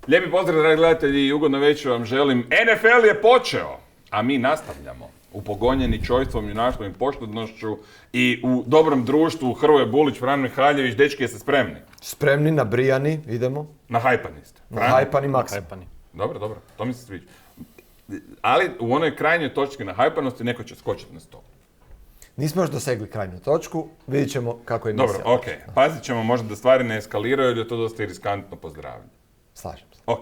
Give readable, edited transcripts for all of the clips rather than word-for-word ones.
Lijepi pozdrav, dragi gledatelji, i ugodno večer vam želim. NFL je počeo, a mi nastavljamo. Upogonjeni čojstvom, junaštvom i poštednošću i u dobrom društvu Hrvoje Bulić, Fran Mihaljević. Dečki, jeste spremni? Spremni, nabrijani, idemo. Nahajpani ste. Nahajpani maksimum. Dobro, to mi se sviđa. Ali u onoj krajnjoj točki nahajpanosti neko će skočiti na stol. Nismo još dosegli krajnju točku, vidit ćemo kako je Dobro, misija. okej. Pazit ćemo možda da stvari ne eskaliraju jer je to dosta riskantno pozdravljanje. Slažem se. Ok.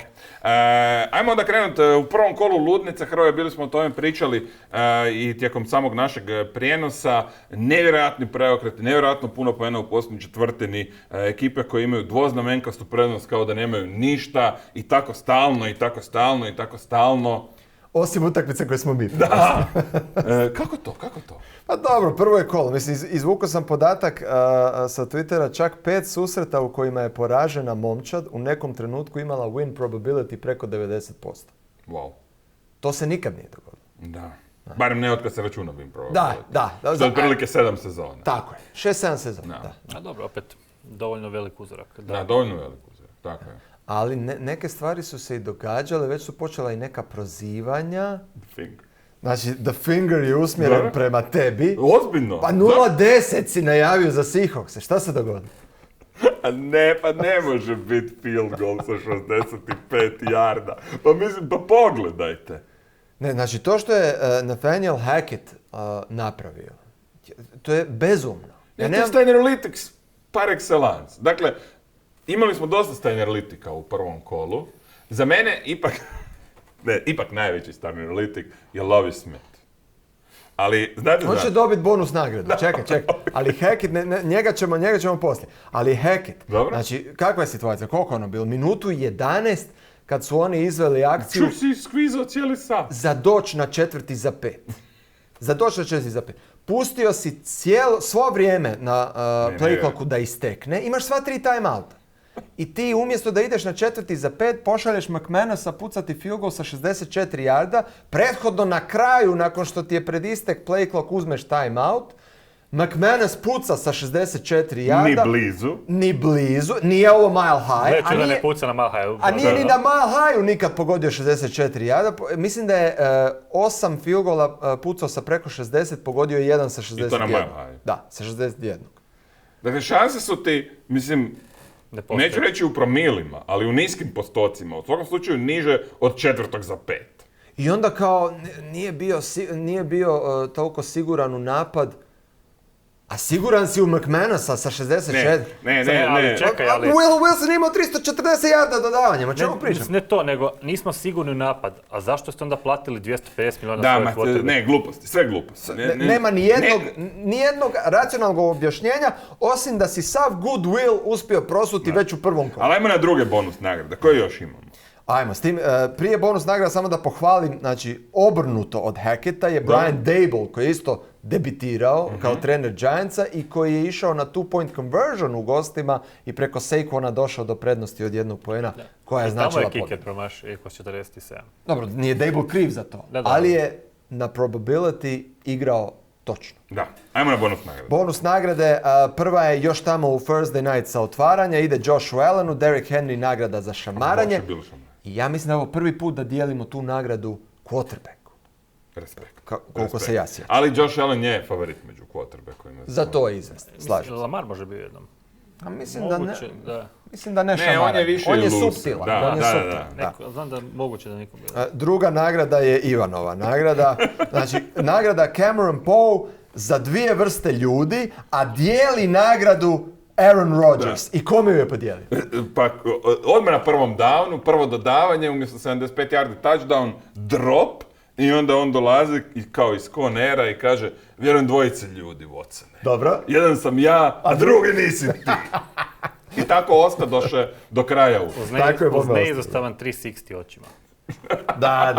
Ajmo onda krenuti u prvom kolu Ludnice. Hrvoje, bili smo o tome pričali i tijekom samog našeg prijenosa. Nevjerojatni preokret, nevjerojatno puno poena u posljednjoj četvrtini. Ekipe koje imaju dvoznamenkastu prednost kao da nemaju ništa i tako stalno. Osim utakmice koje smo mi. Da! Kako to? Pa dobro, prvo je kolo. Mislim, izvukao sam podatak sa Twittera, čak 5 susreta u kojima je poražena momčad u nekom trenutku imala win probability preko 90%. Wow. To se nikad nije dogodilo. Da. Barem ne od kad se računa win probability. Da. Što je otprilike 7 sezona. Tako je. 6-7 sezona. Da. A dobro, opet dovoljno velik uzorak. Da, dovoljno velik uzorak. Tako je. Ali neke stvari su se i događale, već su počela i neka prozivanja. Finger. Znači, the finger je usmjeren prema tebi. Ozbiljno? Pa 0-10 si najavio za Seahawkse. Šta se dogodilo? Pa ne može biti field goal sa 65 jarda. Pa mislim, pa pogledajte. Ne, znači to što je Nathaniel Hackett napravio, to je bezumno. To je Steiner Analytics par excellence. Dakle, imali smo dosta Steiner Analytica u prvom kolu. Za mene ipak najveći Steiner Analytic je Lovie Smith. Ali, znate on će dobiti bonus nagradu. Čekaj. Ali Hackett, njega ćemo poslije. Ali Hackett, dobro. Znači, kakva je situacija? Koliko ono bilo? Minutu 11 kad su oni izveli akciju... Ču si skvizao cijeli sat. Za doć na 4. za 5. Pustio si svo vrijeme na play clocku da istekne. Imaš sva 3 timeouta. I ti umjesto da ideš na 4. za 5, pošalješ McManusa pucati field goal sa 64 jarda. Prethodno na kraju, nakon što ti je pred istek play clock, uzmeš timeout. McManus puca sa 64 jarda. Ni blizu. Nije ovo mile high. Neću da ne puca na mile high. A nije ni na mile highu nikad pogodio 64 jarda. Mislim da je 8 field goala pucao sa preko 60, pogodio je 1 sa 61. I to na mile high. Da, sa 61. Dakle, šanse su ti, mislim, neću reći u promilima, ali u niskim postocima. U svakom slučaju niže od 4. za 5. I onda kao nije bio toliko siguran u napad. A siguran si u McManusa sa 64? Ne. Ali čekaj, ali... Wilson imao 340 jarda dodavanjem, o čemu pričam? Ne to, nego nismo sigurni u napad. A zašto ste onda platili 250 milijuna svojeg quarterbacka? Ne, gluposti, sve gluposti. Nema nijednog racionalnog objašnjenja, osim da si sav goodwill uspio prosuti već u prvom kolu. Ali ajmo na druge bonus nagrade. Koje još imamo? Ajmo, s tim, prije bonus nagrada samo da pohvalim, znači obrnuto od Hacketta je Brian Daboll koji je isto debitirao kao trener Giantsa i koji je išao na 2-point conversion u gostima i preko Saquona došao do prednosti od 1 poena koja je značila pobjedu. Tamo je kicker promašio iako 47. Dobro, nije Daboll kriv za to, ali je na probability igrao točno. Da, ajmo na bonus nagrade. Bonus nagrade, prva je još tamo u Thursday night sa otvaranja, ide Joshu Allenu, Derrick Henry nagrada za šamaranje. I ja mislim da je ovo prvi put da dijelimo tu nagradu quarterbacku. Respekt. Koliko se ja sjećam. Ali Josh Allen je favorit među quarterbackovima. Za to je izvest, slažem se. Lamar može biti jednom. A mislim da ne šamaran. On je više on je loser. suptilan. Da. Znam da moguće da nikom bilo. Druga nagrada je Ivanova nagrada. Znači, nagrada Cameron Poe za 2 vrste ljudi, a dijeli nagradu Aaron Rodgers. I kome ju je podijelio? Pa odmah na prvom downu, prvo dodavanje, umjesto 75 yardi touchdown, drop, i onda on dolazi kao iz Conera i kaže, vjerujem dvojice ljudi, Watsone. Dobro. Jedan sam ja, a drugi nisi ti. I tako ostadoše do kraja Uz neizostavan 360 očima. Da.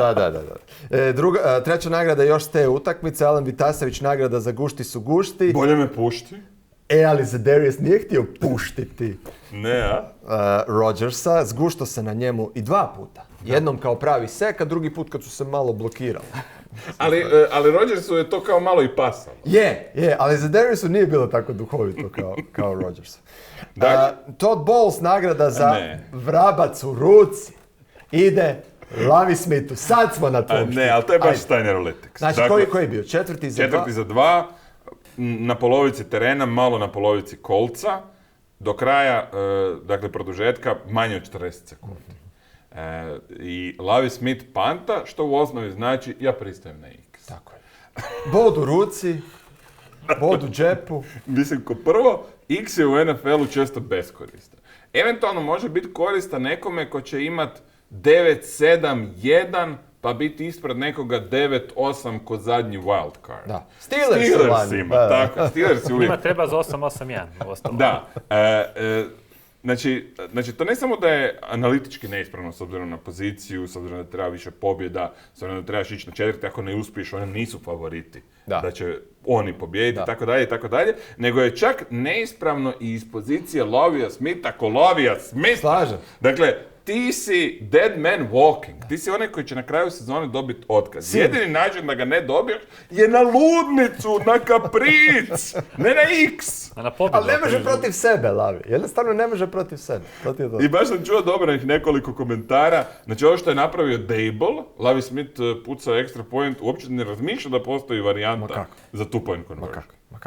Treća nagrada još te utakmice, Alen Vitasević nagrada za gušti su gušti. Bolje me pušti. Ali Zedarius nije htio puštiti Rodgersa, zgušto se na njemu i 2 puta. Jednom kao pravi sek, a drugi put kad su se malo blokirali. Ali Rodgersu je to kao malo i pasalo. Je, ali Zedariusu nije bilo tako duhovito kao Rodgersu. Todd Bowles nagrada za vrabac u ruci. ide Lavi Smithu. Sad smo na A tom. ne, ali to je baš Ajde. Steinalytics. Znači, Dakle, koji je bio? Četvrti za četvrti za 2, na polovici terena, malo na polovici kolca, do kraja, dakle, produžetka, manje od 40 sekundi. I Lavi Smith panta, što u osnovi znači ja pristajem na X. Tako je. Bod u ruci, bod u džepu. Mislim, ko prvo, X je u NFL-u često beskoristan. Eventualno može biti koristan nekome ko će imat 9-7-1, pa biti ispred nekoga 9-8 kod zadnji wild card. Da. Steelers ima, tako. Steelers uvijek. Njima treba za 8-8-1. uostalom. Da. Znači, to ne samo da je analitički neispravno s obzirom na poziciju, s obzirom da treba više pobjeda, s obzirom da trebaš ići na četvrti, ako ne uspiješ, oni nisu favoriti. Da će oni pobijediti, tako dalje, nego je čak neispravno i iz pozicije Lavija Smitha ko Lavija Smith. Slažem. Dakle, ti si dead man walking. Ti si onaj koji će na kraju sezone dobiti otkaz. Jedini način da ga ne dobiješ je na ludnicu, na kapric, ne na X. A na pobjedu. Ali ne može protiv sebe, Lavi. Jednostavno ne može protiv sebe. I baš sam čuo dobrih nekoliko komentara. Znači, ovo što je napravio Dable, Lavi Smith pucao extra point, uopće ne razmišlja da postoji varijanta za two point conversion.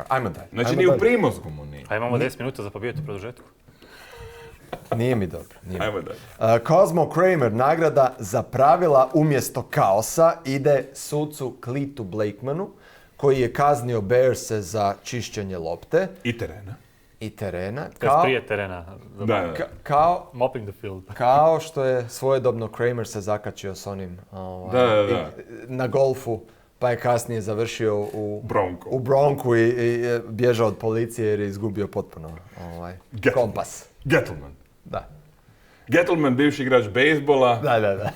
Ajmo dalje. Znači, ni u Primorsku mu nije. A imamo 10 minuta za pobjedu u produžetku. Nije mi dobro. Ajmo dalje. Cosmo Kramer, nagrada za pravila umjesto kaosa, ide sucu Clitu Blakemanu, koji je kaznio Bearse za čišćenje lopte I terena. Prije terena. Da. Mopping the field. Kao što je svojedobno Kramer se zakačio s onim na golfu, pa je kasnije završio u Bronku i bježao od policije jer je izgubio potpuno kompas. Gettleman. Da. Gettleman, bivši igrač bejsbola, Da.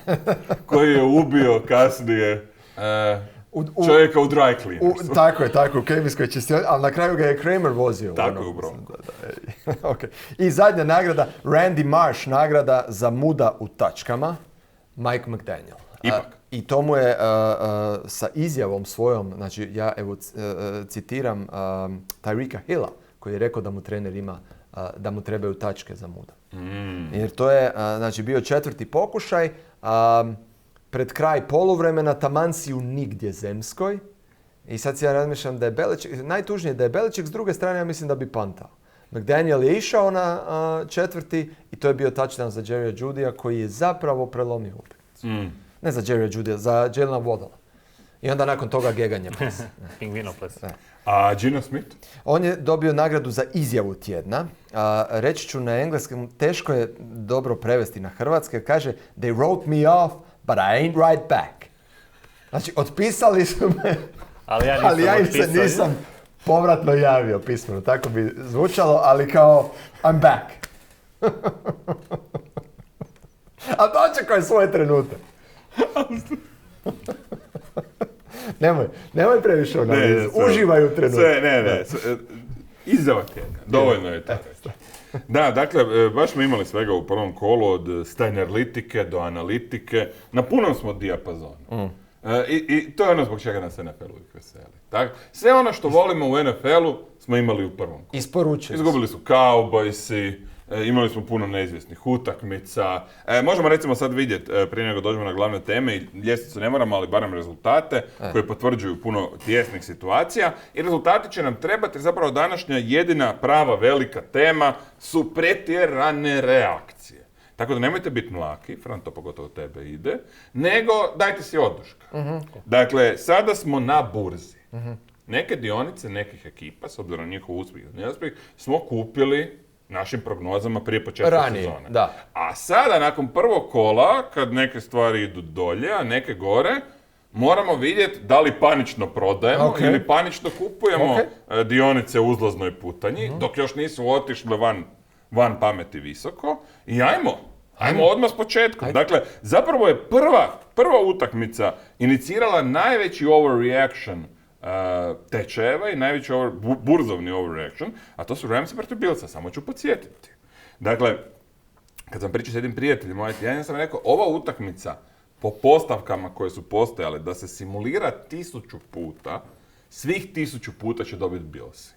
koji je ubio kasnije čovjeka u dry cleanersu. Tako je, u kemijskoj čistioni, ali na kraju ga je Kramer vozio. Tako je u Bronku. Okay. I zadnja nagrada, Randy Marsh, nagrada za muda u tačkama, Mike McDaniel. Ipak. I to mu je sa izjavom svojom, znači ja evo citiram Tyreeka Hilla, koji je rekao da mu trener ima, da mu trebaju tačke za muda. Jer to je znači, bio četvrti pokušaj, pred kraj poluvremena, taman si u nigdje zemskoj. I sad si ja razmišljam da je Belichick, najtužnije da je Belichick, s druge strane ja mislim da bi pantao. McDaniel je išao na četvrti i to je bio touchdown za Jerrya Judya koji je zapravo prelomio utakmicu. Ne za Jerrya Judya, za Jalena Waddala. I onda nakon toga geganje ples. Pingvino ples. A Geno Smith? On je dobio nagradu za izjavu tjedna. Reći ću na engleskom, teško je dobro prevesti na hrvatski. Kaže, they wrote me off, but I ain't right back. Znači, otpisali su me, ali ja im se nisam povratno javio pismeno. Tako bi zvučalo, ali kao, I'm back. A dočekaj svoj trenutak. Nemoj previše analizu. Uživaj u trenutku. Izjava tjedna. Dovoljno je tako. Da, dakle, baš smo imali svega u prvom kolu od Steinalytike do analitike. Na punom smo dijapazonu. I to je ono zbog čega nas NFL uvijek veseli. Tak? Sve ono što volimo u NFL-u smo imali u prvom kolu. Isporučili. Izgubili su Cowboysi, imali smo puno neizvjesnih utakmica. Možemo recimo sad vidjeti, prije nego dođemo na glavne teme, i ljestvicu ne moramo, ali barem rezultate koji potvrđuju puno tijesnih situacija. I rezultati će nam trebati, jer zapravo današnja jedina prava velika tema su pretjerane reakcije. Tako da nemojte biti mlaki, Fran, to pogotovo tebe ide, nego dajte si oduška. Dakle, sada smo na burzi. Neke dionice nekih ekipa, s obzirom na njihov uspjeh i neuspjeh, smo kupili našim prognozama prije početka sezone. Da. A sada, nakon prvog kola, kad neke stvari idu dolje, a neke gore, moramo vidjeti da li panično prodajemo ili panično kupujemo dionice u uzlaznoj putanji, dok još nisu otišle van pameti visoko. I ajmo odmah s početka. Dakle, zapravo je prva utakmica inicirala najveći overreaction tečajeva i najveći burzovni overreaction, a to su Ramsi protiv Billsa, samo ću podsjetiti. Dakle, kad sam pričao s jednim prijateljem, ja sam rekao, ova utakmica po postavkama koje su postojale, da se simulira 1000 puta, svih 1000 puta će dobiti Billsi.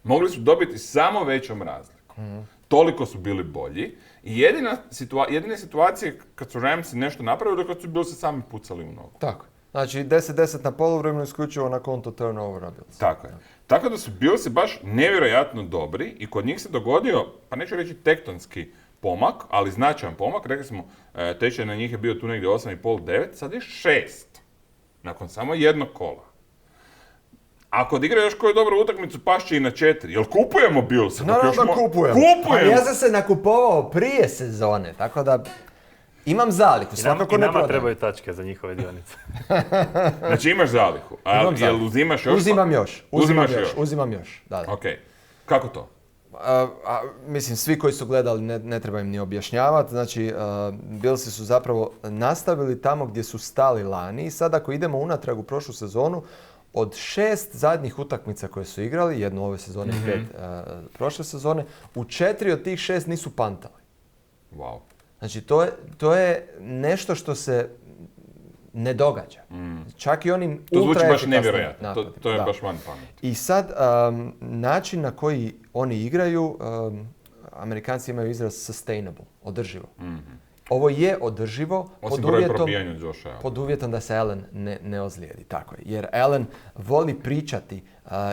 Mogli su dobiti samo većom razlikom. toliko su bili bolji. I jedine situacije kad su Ramsi nešto napravili, kad su bili se sami pucali u nogu. Tako. Znači 10-10 na poluvremenu isključivo na konto turnovera Billsa. Tako je. Tako da su Billsi baš nevjerojatno dobri i kod njih se dogodio, pa neću reći tektonski pomak, ali značajan pomak. Rekli smo, tečaj na njih je bio tu negdje 8,5-9, sad je 6. Nakon samo jednog kola. Ako odigra još koju dobru utakmicu, pašće i na 4. Jel kupujemo Billsa? Naravno da kupujemo. Kupujemo! Ja sam se nakupovao prije sezone, tako da imam zalihu, svakako ne nama prodajem. trebaju tačke za njihove dionice. Znači imaš zalihu. Imam Jel zalihu. uzimaš još? Uzimam još. Da. Ok. Kako to? Mislim, svi koji su gledali ne treba im ni objašnjavati. Znači, Billsi su zapravo nastavili tamo gdje su stali lani i sad ako idemo unatrag u prošlu sezonu, od 6 zadnjih utakmica koje su igrali, jednu ove sezone i 5 prošle sezone, u 4 od tih 6 nisu pantali. Wow. Znači, to je nešto što se ne događa. Čak i onim To zvuči baš ultraefikasnim nevjerojatno. napadima. To je Da. baš van pameti. I sad, način na koji oni igraju, Amerikanci imaju izraz sustainable, održivo. Ovo je održivo Osim broj probijanja Josha Allena. pod uvjetom da se Allen ne ozlijedi. Tako je. Jer Allen voli pričati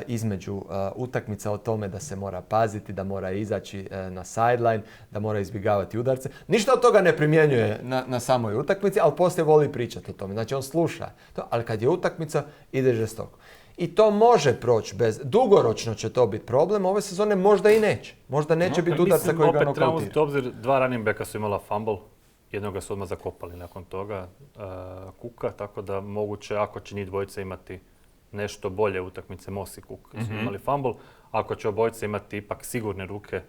između utakmica o tome da se mora paziti, da mora izaći na sideline, da mora izbjegavati udarce. Ništa od toga ne primjenjuje na samoj utakmici, ali poslije voli pričati o tome. Znači on sluša to, ali kad je utakmica, ide žestoko. I to može proći dugoročno će to biti problem, ove sezone možda i neće. Možda neće biti udarca koji ga opet trebamo uzeti nokautira. obzir, 2 running backa su imala fumble, jednoga su odmah zakopali nakon toga, Cooka, tako da moguće ako će njih dvojica imati nešto bolje utakmice, Moss i Cook su imali fumble, ako će obojica imati ipak sigurne ruke,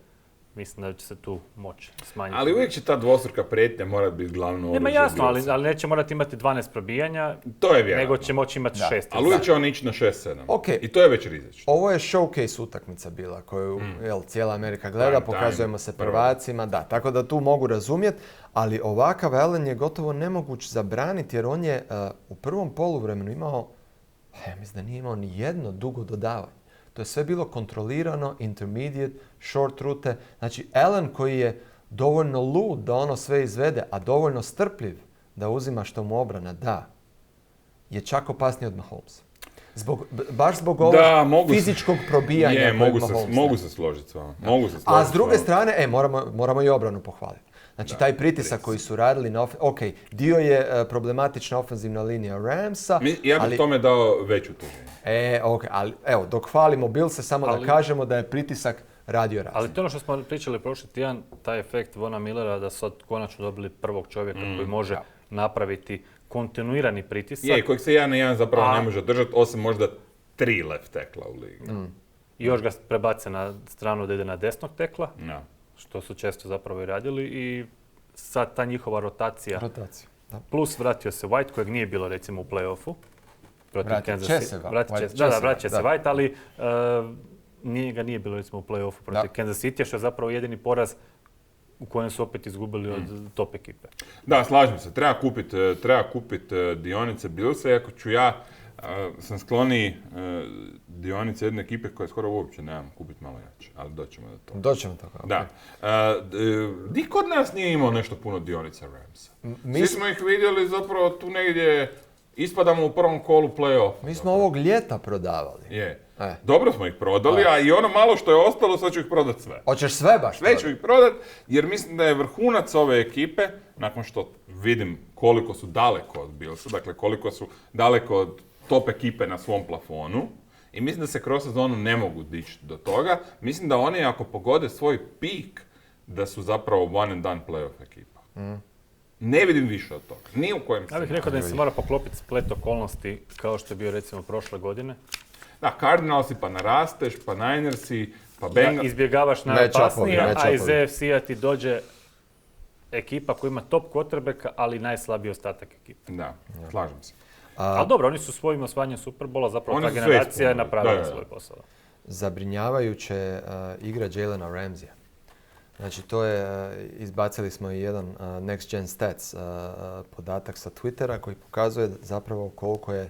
mislim da će se tu moći smanjiti. Ali uvijek će ta dvostruka prijetnja morati biti glavno oružje. Nema jasno, Billsa. ali neće morati imati 12 probijanja, To je vjerojatno. nego će moći imati 6. Ali uvijek će on ići na 6-7. Ok. I to je već rizično. Ovo je showcase utakmica bila koju cijela Amerika gleda, Prime pokazujemo se time, prvacima, da, tako da tu mogu razumjeti, ali ovakav Allen je gotovo nemoguć zabraniti jer on je u prvom poluvremenu imao, ja mislim da nije imao ni jedno dugo dodavanje. To je sve bilo kontrolirano, intermediate, short rute. Znači Allen koji je dovoljno lud da ono sve izvede, a dovoljno strpljiv da uzima što mu obrana da, je čak opasniji od Mahomesa. Baš zbog ovog fizičkog probijanja. Je, kojeg Mahomes mogu se složiti s vama. A s druge strane, moramo i obranu pohvaliti. Znači, taj pritisak koji su radili na dio je problematična ofenzivna linija Ramsa. Ja bih tome dao veću tuženje. Ali evo, dok hvalimo Billse, samo da kažemo da je pritisak radio razliku. Ali to je ono što smo pričali prošli tjedan, taj efekt Vona Millera da sad konačno dobili prvog čovjeka koji može napraviti kontinuirani pritisak. Je, kojeg se 1 na 1 zapravo ne može držati, osim možda 3 left tackla u ligi. I još ga prebace na stranu da ide na desnog tekla, No. što su često zapravo i radili i sad ta njihova rotacija. Da. Plus vratio se White kojeg nije bilo recimo u play-offu. Vratit će se White, ali ga nije bilo recimo u play-offu protiv Kansas City, što je zapravo jedini poraz u kojem su opet izgubili od top ekipe. Da, slažem se. Treba kupiti dionice Billsa, iako ću sam skloniji dionice jedne ekipe koje skoro uopće nemam kupiti malo jače, ali doćemo do toga. Doćemo do toga. Da. Niko od nas nije imao nešto puno dionica Ramsa. Svi smo ih vidjeli zapravo tu negdje, ispadamo u prvom kolu play-off. Mi smo ovog ljeta prodavali. Je. Dobro smo ih prodali, a i ono malo što je ostalo, sad ću ih prodati sve. Hoćeš sve baš Sve ću ih prodati, jer mislim da je vrhunac ove ekipe, nakon što vidim koliko su daleko od Billsa, dakle koliko su daleko od top ekipe na svom plafonu, i mislim da se kroz sezonu ne mogu dići do toga. Mislim da oni ako pogode svoj pik, da su zapravo one and done playoff ekipa. Ne vidim više od toga. Ni u kojem Ja bih rekao da im se mora poklopiti splet okolnosti kao što je bio recimo prošle godine. Da, Cardinalsi, pa narasteš, pa Ninersi, pa Bengals. Izbjegavaš najopasnije, a iz AFC-a ti dođe ekipa koja ima top quarterbacka, ali najslabiji ostatak ekipe. Da, slažem se. Ali dobro, oni su svojim osvajanjem Superbola, zapravo ta generacija je napravila svoj posao. Zabrinjavajuće igra Jalena Ramsija. Znači, to je, izbacili smo i jedan Next Gen Stats podatak sa Twittera koji pokazuje zapravo koliko je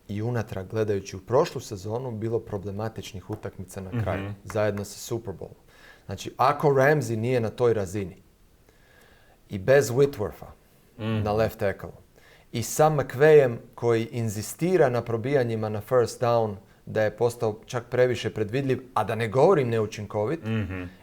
i unatrag gledajući u prošlu sezonu bilo problematičnih utakmica na kraju, zajedno sa Super Bowlom. Znači, ako Ramsey nije na toj razini i bez Whitwortha na left tackle i sa McVayem koji inzistira na probijanjima na first down da je postao čak previše predvidljiv, a da ne govorim neučinkovit,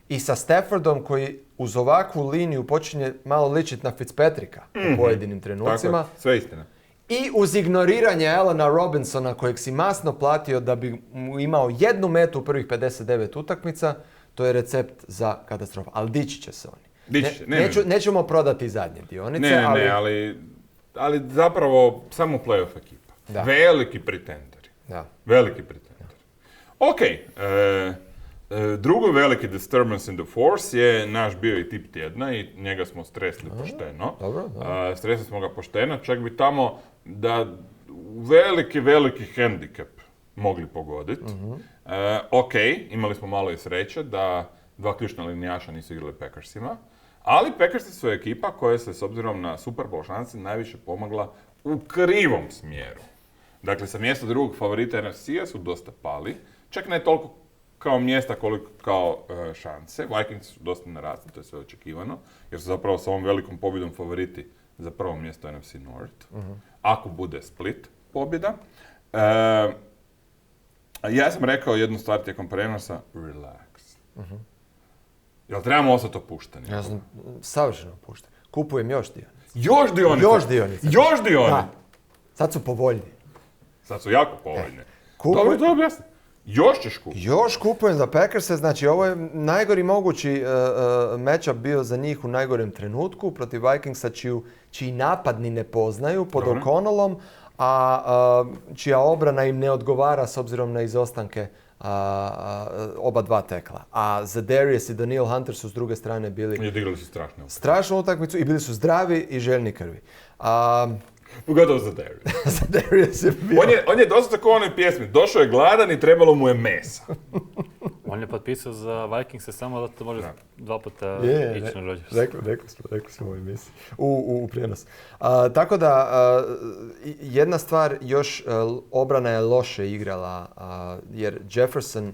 i sa Staffordom koji uz ovakvu liniju počinje malo ličiti na Fitzpatricka u pojedinim trenucima. Tako, sve istina. I uz ignoriranje Alana Robinsona kojeg si masno platio da bi mu imao jednu metu u prvih 59 utakmica, to je recept za katastrofu. Ali dići će se oni. Nećemo prodati zadnje dionice, ali zapravo samo playoff ekipa. Da. Veliki pretenderi. Da. Veliki pretenderi. Ok, drugi veliki disturbance in the force je naš bio i tip tjedna i njega smo stresli pošteno. Dobro. Stresli smo ga pošteno, čak bi tamo da veliki handicap mogli pogoditi. Ok, imali smo malo i sreće da dva ključna linijaša nisu igrali Packersima, ali Packersi su ekipa koja se s obzirom na Super Bowl šanse najviše pomogla u krivom smjeru. Dakle, sa mjesta drugog favorita NFC-a su dosta pali, čak ne toliko kao mjesta koliko kao šanse. Vikings su dosta narasli, to je sve očekivano, jer su zapravo sa ovom velikom pobjedom favoriti za prvo mjesto NFC North. Ako bude split pobjeda. Ja sam rekao jednu stvar tijekom prenosa, relax. Jel trebamo ostati opušteni? Ja sam savršeno opušten. Kupujem još dionice. Još dionice? Još dionice? Da. Sad su povoljni. Sad su jako povoljni. Dobro, to objasni. Još ćeš kupiti? Još kupujem za Packerse, znači ovo je najgori mogući matchup bio za njih u najgorem trenutku protiv Vikingsa čiji napad ni ne poznaju pod O'Connellom, a čija obrana im ne odgovara s obzirom na izostanke oba dva tekla. A Zadarius i Daniel Hunter su s druge strane bili... I odigrali su strašnu utakmicu i bili su zdravi i željni krvi. Pogotovo Zadarius. Zadarius je bio... On je dosta kao u onoj pjesmi. Došao je gladan i trebalo mu je mesa. On je potpisao za Vikingse samo da to može dva puta ići na Rodgers. Rekli smo u emisiji, u prijenos. Tako da, jedna stvar još, obrana je loše igrala, jer Jefferson,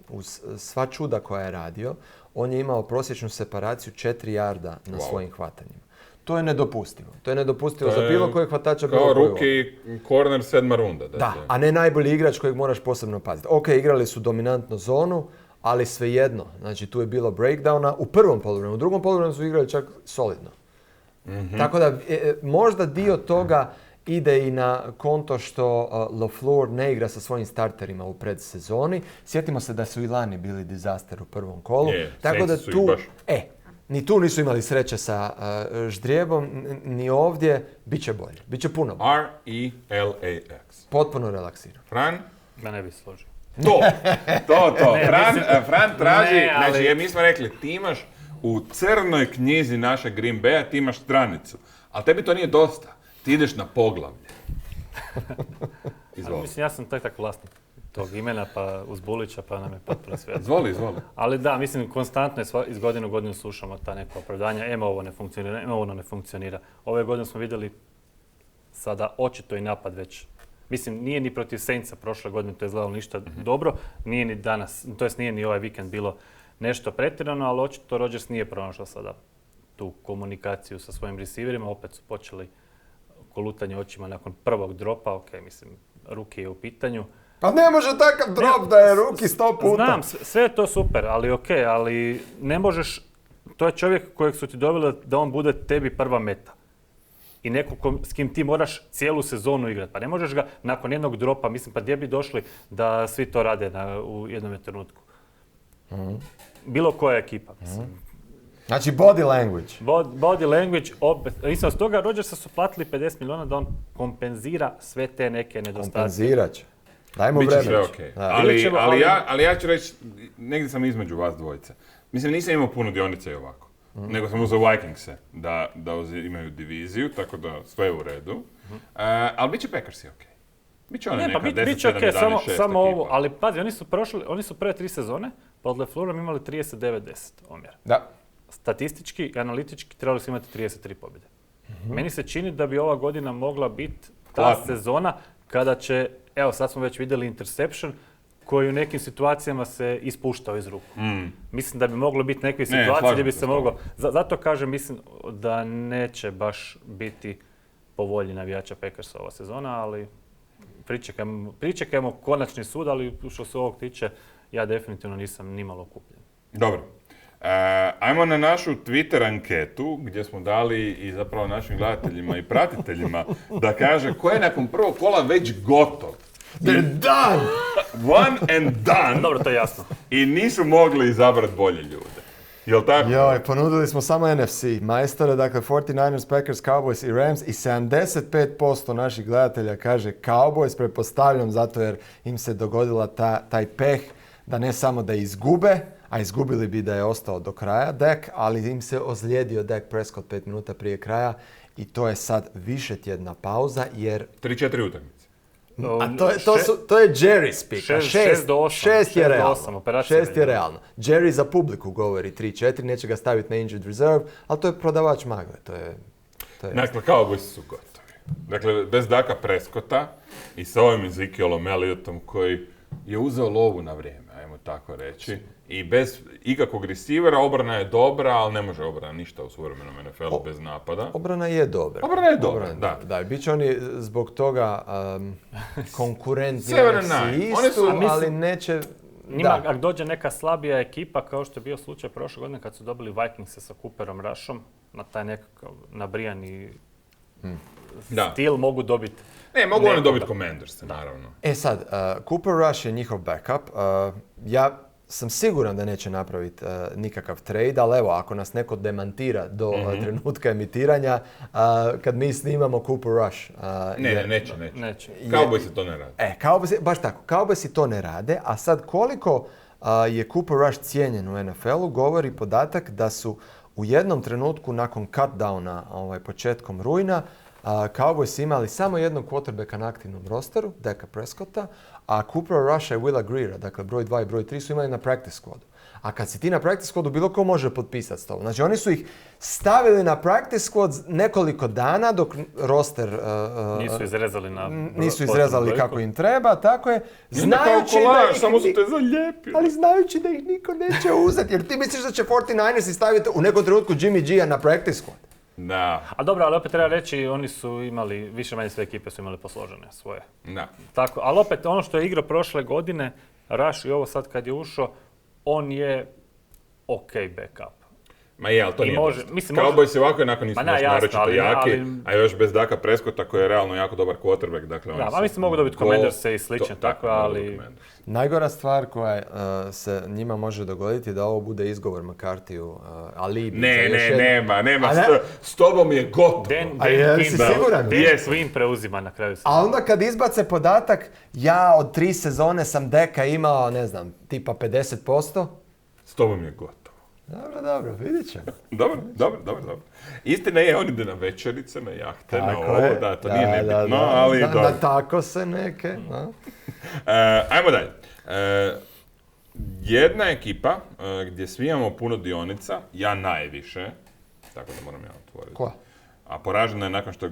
uz sva čuda koja je radio, on je imao prosječnu separaciju 4 yarda na svojim hvatanjima. To je nedopustivo. To je nedopustivo za bilo kojeg hvatača. Kao rookie corner 7. runda. Da, a ne najbolji igrač kojeg moraš posebno paziti. Ok, igrali su dominantno zonu, ali svejedno. Znači, tu je bilo breakdowna u prvom poluvremenu. U drugom poluvremenu su igrali čak solidno. Tako da, možda dio toga ide i na konto što LaFleur ne igra sa svojim starterima u predsezoni. Sjetimo se da su i lani bili disaster u prvom kolu. Tako da tu... Ni tu nisu imali sreće sa ždrijebom, ni ovdje. Biće bolje. Biće puno bolje. R-E-L-A-X. Potpuno relaksiran. Fran? Da ne bi složio. To. Fran traži, znači mi smo rekli, ti imaš u crnoj knjizi naše Green Bay-a, ti imaš stranicu. Ali tebi to nije dosta. Ti ideš na poglavlje. Mislim, ja sam tak vlasnik tog imena, pa uz Bulića, pa nam je potpuno sve. Izvoli. Ali da, mislim, konstantno iz godine u godinu slušamo ta neka opravdanja. Ovo ne funkcionira, ono ne funkcionira. Ove godine smo vidjeli sada očito i napad već. Mislim, nije ni protiv Saintsa prošle godine to je izgledalo ništa dobro. Nije ni danas, to jest nije ni ovaj vikend bilo nešto pretjerano, ali očito Rodgers nije pronašao sada tu komunikaciju sa svojim receiverima. Opet su počeli kolutanje očima nakon prvog dropa. Ok, mislim, ruki je u pitanju. Pa ne može takav drop da je ruki 100 puta. Znam, sve je to super, ali ne možeš, to je čovjek kojeg su ti doveli da on bude tebi prva meta. I neko s kim ti moraš cijelu sezonu igrati. Pa ne možeš ga nakon jednog dropa, mislim, pa gdje bi došli da svi to rade u jednom trenutku. Bilo koja ekipa, mislim. Znači body language. Body language, mislim, s toga Rodgersa su platili 50 milijuna da on kompenzira sve te neke nedostatke. Kompenzirat će. Dajmo vremena. Biće sve okej. Ali ja ću reći, negdje sam između vas dvojice. Mislim, nisam imao puno dionica i ovako. Nego sam uzeo Vikingse da imaju diviziju, tako da sve je u redu. Ali bit će Packersi okej. Biće one neka 10-7-11-6 samo ovo, ali pazi, oni su prve 3 sezone pod LaFleurom imali 39-10 omjer. Da. Statistički i analitički trebali su imati 33 pobjede. Meni se čini da bi ova godina mogla biti ta sezona kada će evo sad smo već vidjeli interception koji u nekim situacijama se ispuštao iz ruku. Mislim da bi moglo biti neke situacije gdje bi se moglo... Zato kažem, mislim da neće baš biti po volji navijača Packersa ova sezona, ali pričekajmo konačni sud, ali što se ovog tiče, ja definitivno nisam nimalo kupljen. Dobro. Ajmo na našu Twitter anketu gdje smo dali i zapravo našim gledateljima i pratiteljima da kaže ko je nakon prvog kola već gotov. They're done! One and done. Dobro, to je jasno. I nisu mogli izabrati bolje ljude. Jel tako? Joj, ponudili smo samo NFC majstore, dakle 49ers, Packers, Cowboys i Rams i 75% naših gledatelja kaže Cowboys, pretpostavljam zato jer im se dogodila taj peh da ne samo da izgube, a izgubili bi da je ostao do kraja Dak, ali im se ozlijedio Dak Prescott 5 minuta prije kraja i to je sad višetjedna pauza jer... 3-4 utakmice. A to je Jerry speak. 6 do 8. 6 je realno. 6 je je realno. Jerry za publiku govori 3-4, neće ga staviti na injured reserve, ali to je prodavač magle. To je Dakle, Cowboys su gotovi. Dakle, bez Daka Prescotta i sa ovim Ezekielom Elliotom koji je uzeo lovu na vrijeme, ajmo tako reći. I bez ikakvog receivera obrana je dobra, ali ne može obrana ništa u suvremenom NFL-u bez napada. Obrana je dobra. Obrana je dobra, da. Da, bit će oni zbog toga konkurentni Severna NFC Nine. istu, ali neće... Njima, ako dođe neka slabija ekipa, kao što je bio slučaj prošle godine kad su dobili Vikingse sa Cooperom Rushom, na taj nekakav nabrijani stil mogu dobiti. Ne, mogu oni dobiti Commanders, naravno. E sad, Cooper Rush je njihov backup. Ja sam siguran da neće napraviti nikakav trade, ali evo, ako nas neko demantira do trenutka emitiranja, kad mi snimamo Cooper Rush... neće. Cowboysi to ne rade. Baš tako, Cowboysi to ne rade, a sad koliko je Cooper Rush cijenjen u NFL-u, govori podatak da su u jednom trenutku nakon cutdowna početkom rujna Cowboys imali samo jednog quarterbacka na aktivnom rosteru, Daka Prescotta, a Cooper Rusha i Willa Greera, dakle broj 2 i broj 3 su imali na practice squadu. A kad si ti na practice squadu, bilo ko može potpisati s tobom. Znači oni su ih stavili na practice squad nekoliko dana dok roster... nisu izrezali kako im treba, tako je. Znajući da ih, samo su te zalijepili. Ali znajući da ih niko neće uzeti, jer ti misliš da će 49ers staviti u nekom trenutku Jimmy G-a na practice squad. Da. A dobro, ali opet treba reći, oni su imali, više manje sve ekipe su imali posložene svoje. Da. Tako, ali opet ono što je igrao prošle godine, Rush i ovo sad kad je ušao, on je ok backup. Ma je, ali to nije dosta. Cowboys ovako onako nisu naročito jaki, a još bez Daka Prescotta koji je realno jako dobar quarterback. Dakle, da, mislim mogu dobiti Commanderse i slično, tako, ali... Najgora stvar koja se njima može dogoditi je da ovo bude izgovor McCarthy-u, alibi. Nema, s tobom je gotovo. A jesi siguran? Dan Quinn preuzima na kraju. A onda kad izbace podatak, ja od 3 sezone sam Deka imao, ne znam, tipa 50%. S tobom je gotovo. Dobro, vidit ćemo. Dobro. Istina je, on ide na večerice, na jahte, na ovo, da, to nije nebitno, ali dobro. Na tako se neke. Ajmo dalje. Jedna ekipa gdje svi imamo puno dionica, ja najviše, tako da moram ja otvoriti. Koja? A poražena je nakon što je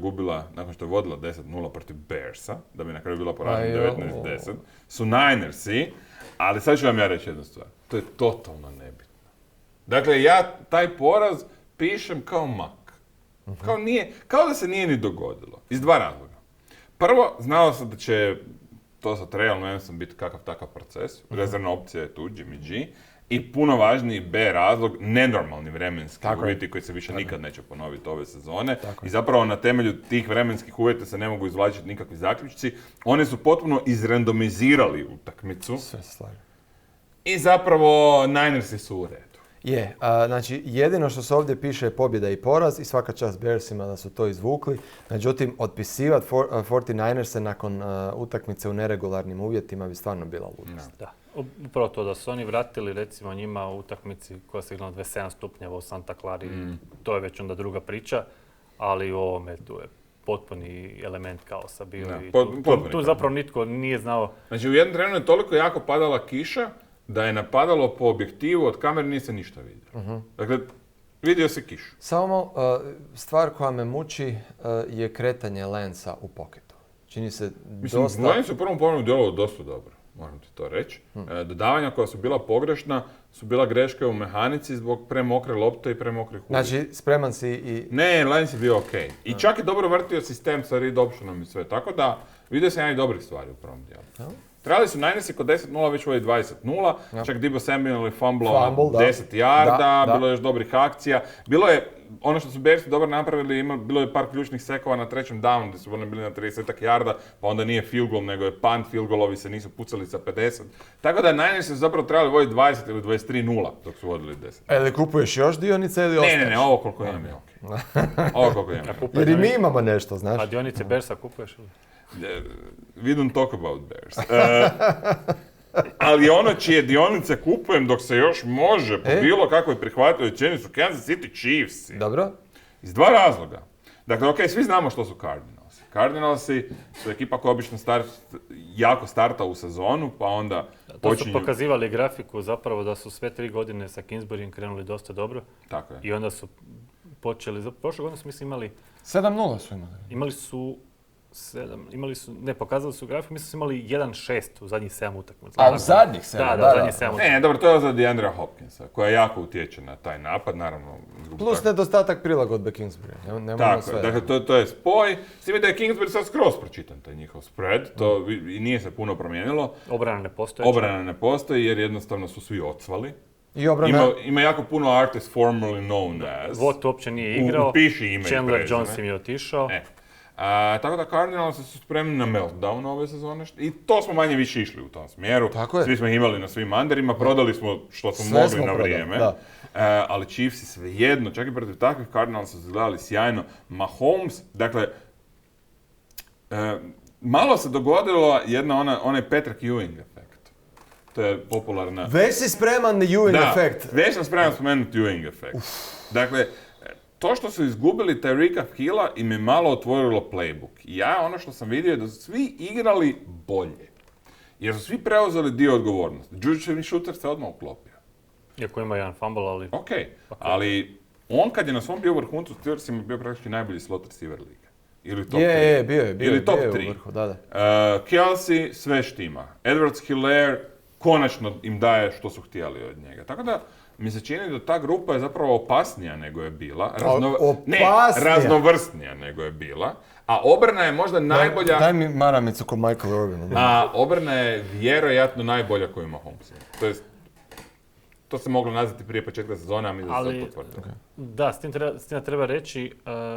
vodila 10-0 protiv Bearsa, da bi na kraju bila poražena 19-10, su Ninersi, ali sad ću vam ja reći jednu stvar. To je totalno nebitno. Dakle, ja taj poraz pišem kao mak. Kao da se nije ni dogodilo. Iz 2 razloga. Prvo, znao sam da će to sa Trailom Adamsom biti kakav takav proces. Rezervna opcija je tu, Jimmy G. I puno važniji B razlog, nenormalni vremenski uvjeti koji se više nikad neće ponoviti ove sezone. I zapravo na temelju tih vremenskih uvjeta se ne mogu izvlačiti nikakvi zaključci. Oni su potpuno izrandomizirali utakmicu. Sve stvari. I zapravo Ninersi su u redu. Znači jedino što se ovdje piše je pobjeda i poraz i svaka čast Bearsima da su to izvukli. Međutim, otpisivati 49ers nakon utakmice u neregularnim uvjetima bi stvarno bila ludost. Da. Upravo to da su oni vratili recimo njima u utakmici koja se igrala 27 stupnjeva u Santa Clari, to je već onda druga priča, ali u ovome tu je potpuni element kaosa bio. Tu zapravo nitko nije znao. Znači u jednom trenu je toliko jako padala kiša da je napadalo po objektivu, od kamere nije se ništa vidio. Dakle, vidio se kišu. Samo stvar koja me muči je kretanje Lensa u poketu. Čini se Mislim, dosta... meni su u prvom polovremenu djelovalo dosta dobro, moram ti to reći. Dodavanja koja su bila pogrešna su bila greške u mehanici zbog premokre lopte i premokrih uvijek. Znači, spreman si i... Ne, Lions je bio okej. I čak je dobro vrtio sistem sa read optionom i sve, tako da vidio sam ja i dobrih stvari u prvom dijelu. Trebali su Ninersi kod 10-0 već uvijek 20-0, čak Deebo Samuel je fumblao 10 yarda, bilo je još dobrih akcija. Bilo je, ono što su Bearsi dobro napravili, bilo je par ključnih sekova na trećem downu gdje su oni bili na 30 yarda, pa onda nije field goal, nego je punt, field goalovi se nisu pucali sa 50. Tako da Ninersi su zapravo trebali voditi 20 ili 23-0 dok su vodili 10. Ili kupuješ još dionice ili ostaješ? Ne, ovo koliko imam je okej. Ovo koliko imam. Jer i mi imamo nešto, znaš. A dionice Bearsa kupuješ ili? We don't talk about Bears. Ali ono čije dionice kupujem dok se još može, po bilo kakvoj prihvatljivoj cijeni su Kansas City Chiefs. Dobro. Iz dva razloga. Dakle, ok, svi znamo što su Cardinalsi. Cardinalsi su ekipa koja obično jako starta u sezonu, pa onda To su pokazivali grafiku zapravo da su sve 3 godine sa Kingsburyjem krenuli dosta dobro. Tako je. I onda su počeli, prošle godine su mislim imali... 7-0 su imali. Pokazali su grafiku, mislim su imali 1-6 u zadnjih 7 utakmica. A u zadnjih 7? Da, zadnjih 7 utakmica. Ne, dobro, to je za DeAndrea Hopkinsa, koja jako utječe na taj napad, naravno. Plus nedostatak prilagodbe Kingsbury. Tako, dakle, to je spoj. S time da je Kingsbury sad skroz pročitan, taj njihov spread, i nije se puno promijenilo. Obrana ne postoji jer jednostavno su svi odsvali. I obrana... Ima jako puno artists formerly known as. Watt uopće nije igrao, Upiši ime Chandler Jones im je otišao. Tako da Cardinals su spremni na meltdown ove sezone i to smo manje više išli u tom smjeru. Svi smo ih imali na svim underima, prodali smo što smo mogli na vrijeme. Ali Chiefsi svejedno, čak i protiv takvih Cardinalsa su izgledali sjajno. Mahomes, dakle, malo se dogodilo onaj Patrick Ewing efekt. To je popularna... Već si spreman na Ewing efekt. Već sam spreman spomenuti Ewing efekt. Dakle, to što su izgubili Tyreeka Hilla im je malo otvorilo playbook. Ja ono što sam vidio je da su svi igrali bolje. Jer su svi preuzeli dio odgovornosti. Juju Šuter se odmah uklopio. Iako ima jedan fumble, ali... Ok, ali on kad je na svom bio vrhuncu, Steelersima bio praktički najbolji slot receiver lige. Ili top 3. Bio je. Ili top 3. Kelsey sve štima. Edwards-Helaire konačno im daje što su htjeli od njega. Tako da mi se čini da ta grupa je zapravo opasnija nego je bila. Raznovrsnija nego je bila. A obrana je možda najbolja... Daj mi maramicu ko Michael Irvin. A obrana je vjerojatno najbolja koju ima Holmes. To se moglo nazvati prije početka sezone, a mi da se potvrdilo. Da, s tim treba reći,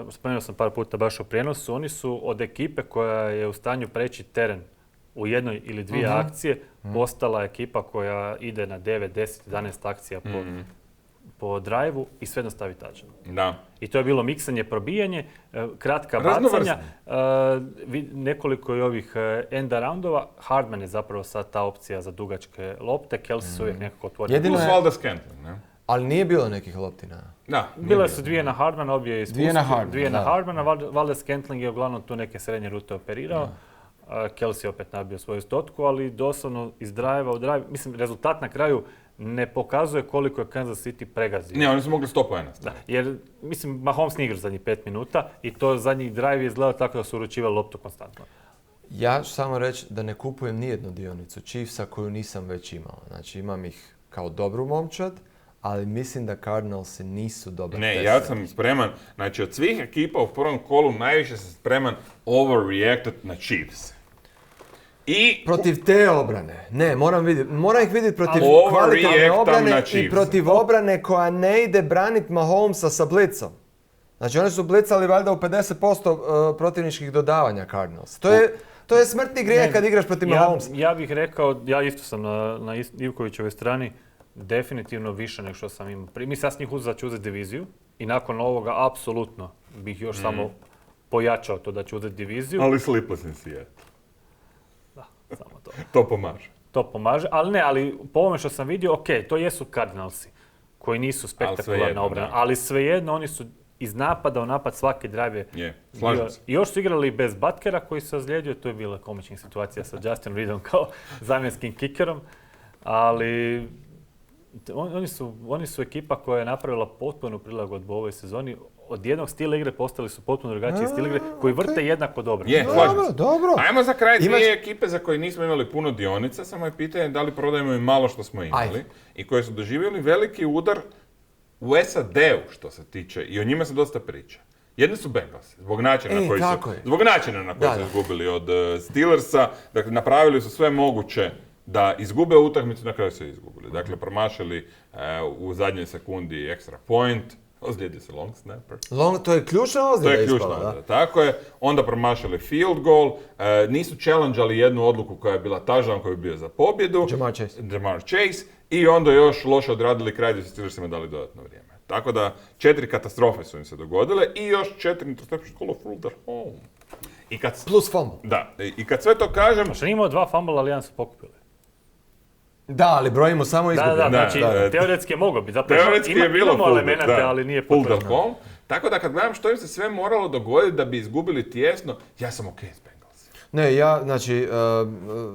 spomenuo sam par puta baš o prijenosu, oni su od ekipe koja je u stanju preći teren u jednoj ili dvije akcije, postala ekipa koja ide na 9, 10, 11 akcija po drive-u i sve nastavi tačan. Da. I to je bilo miksanje, probijanje, kratka bacanja, nekoliko je ovih end aroundova. Hardman je zapravo sad ta opcija za dugačke lopte, Kelsey su uvijek nekako otvorili. Plus Valdes-Scantling, ne? Ali nije bilo nekih lopti na... Da. Bile su dvije na Hardmana, obje je ispustio. Dvije na Hardmana, Valdes-Scantling je uglavnom tu neke srednje rute operirao. Kelsey opet nabio svoju stotku, ali doslovno iz drive-a u drive. Mislim, rezultat na kraju ne pokazuje koliko je Kansas City pregazio. Ne, oni su mogli 100 poena. Jer, mislim, Mahomes nije igrao zadnjih 5 minuta i to zadnji drive je izgledao tako da su uručivali loptu konstantno. Ja ću samo reći da ne kupujem nijednu dionicu Chiefsa koju nisam već imao. Znači, imam ih kao dobru momčad, ali mislim da Cardinalsi nisu dobar tester. Ne, ja sam spreman, znači od svih ekipa u prvom kolu najviše sam spreman overreacted na Chiefs. Protiv te obrane. Ne, moram ih vidjeti protiv kvalitetne obrane i protiv obrane koja ne ide branit Mahomesa sa blicom. Znači oni su blicali valjda u 50% protivničkih dodavanja Cardinals. To je smrtni grijeh kad igraš protiv Mahomesa. Ja bih rekao, ja isto sam na Ivkovićevoj strani, definitivno više nego što sam imao. Mi sad s njih ću uzeti diviziju i nakon ovoga apsolutno bih još samo pojačao to da ću uzeti diviziju. Ali sleepless in Seattle. Da, samo to. To pomaže, ali po ovome što sam vidio, ok, to jesu Cardinalsi koji nisu spektakularna obrana, ali svejedno oni su iz napada u napad svaki drive je bio. I još su igrali bez Butkera koji se ozlijedio, to je bila komična situacija sa Justin Reedom kao zamjenskim kickerom, ali Oni su ekipa koja je napravila potpunu prilagodbu u ovoj sezoni. Od jednog stila igre postali su potpuno drugačiji stil igre koji vrte jednako dobro. Je, slažem se. Dobro. Ajmo za kraj dvije ekipe za koje nismo imali puno dionica, samo je pitanje da li prodajemo i malo što smo imali. Ajde. I koji su doživjeli veliki udar u SAD-u što se tiče, i o njima se dosta priča. Jedni su Bengalsi, zbog načina na koji su izgubili od Steelersa. Dakle, napravili su sve moguće da izgube utakmicu, na kraju su izgubili. Dakle, promašili u zadnjoj sekundi extra point, ozlijedio se long snapper. To je ključna ozljeda. To je ključna ozljeda, tako je. Onda promašili field goal, nisu challenge-ali jednu odluku koja je bila touchdown, koji je bio za pobjedu. Jamar Chase. I onda još loše odradili kraj gdje su Steelersima dali dodatno vrijeme. Tako da 4 katastrofe su im se dogodile i još 4 interception call of their home. Plus fumble. Da, i kad sve to kažem... Pa što imao 2 fumble, ali jedan su pokupili. Da, ali brojimo samo izgubljeno. Znači, teoretski je mogao biti. Teoretski je bilo imamo elemenate, ali nije potrebno. Tako da kad gledam što im se sve moralo dogoditi da bi izgubili tijesno, ja sam ok s Bengalsi. Ne,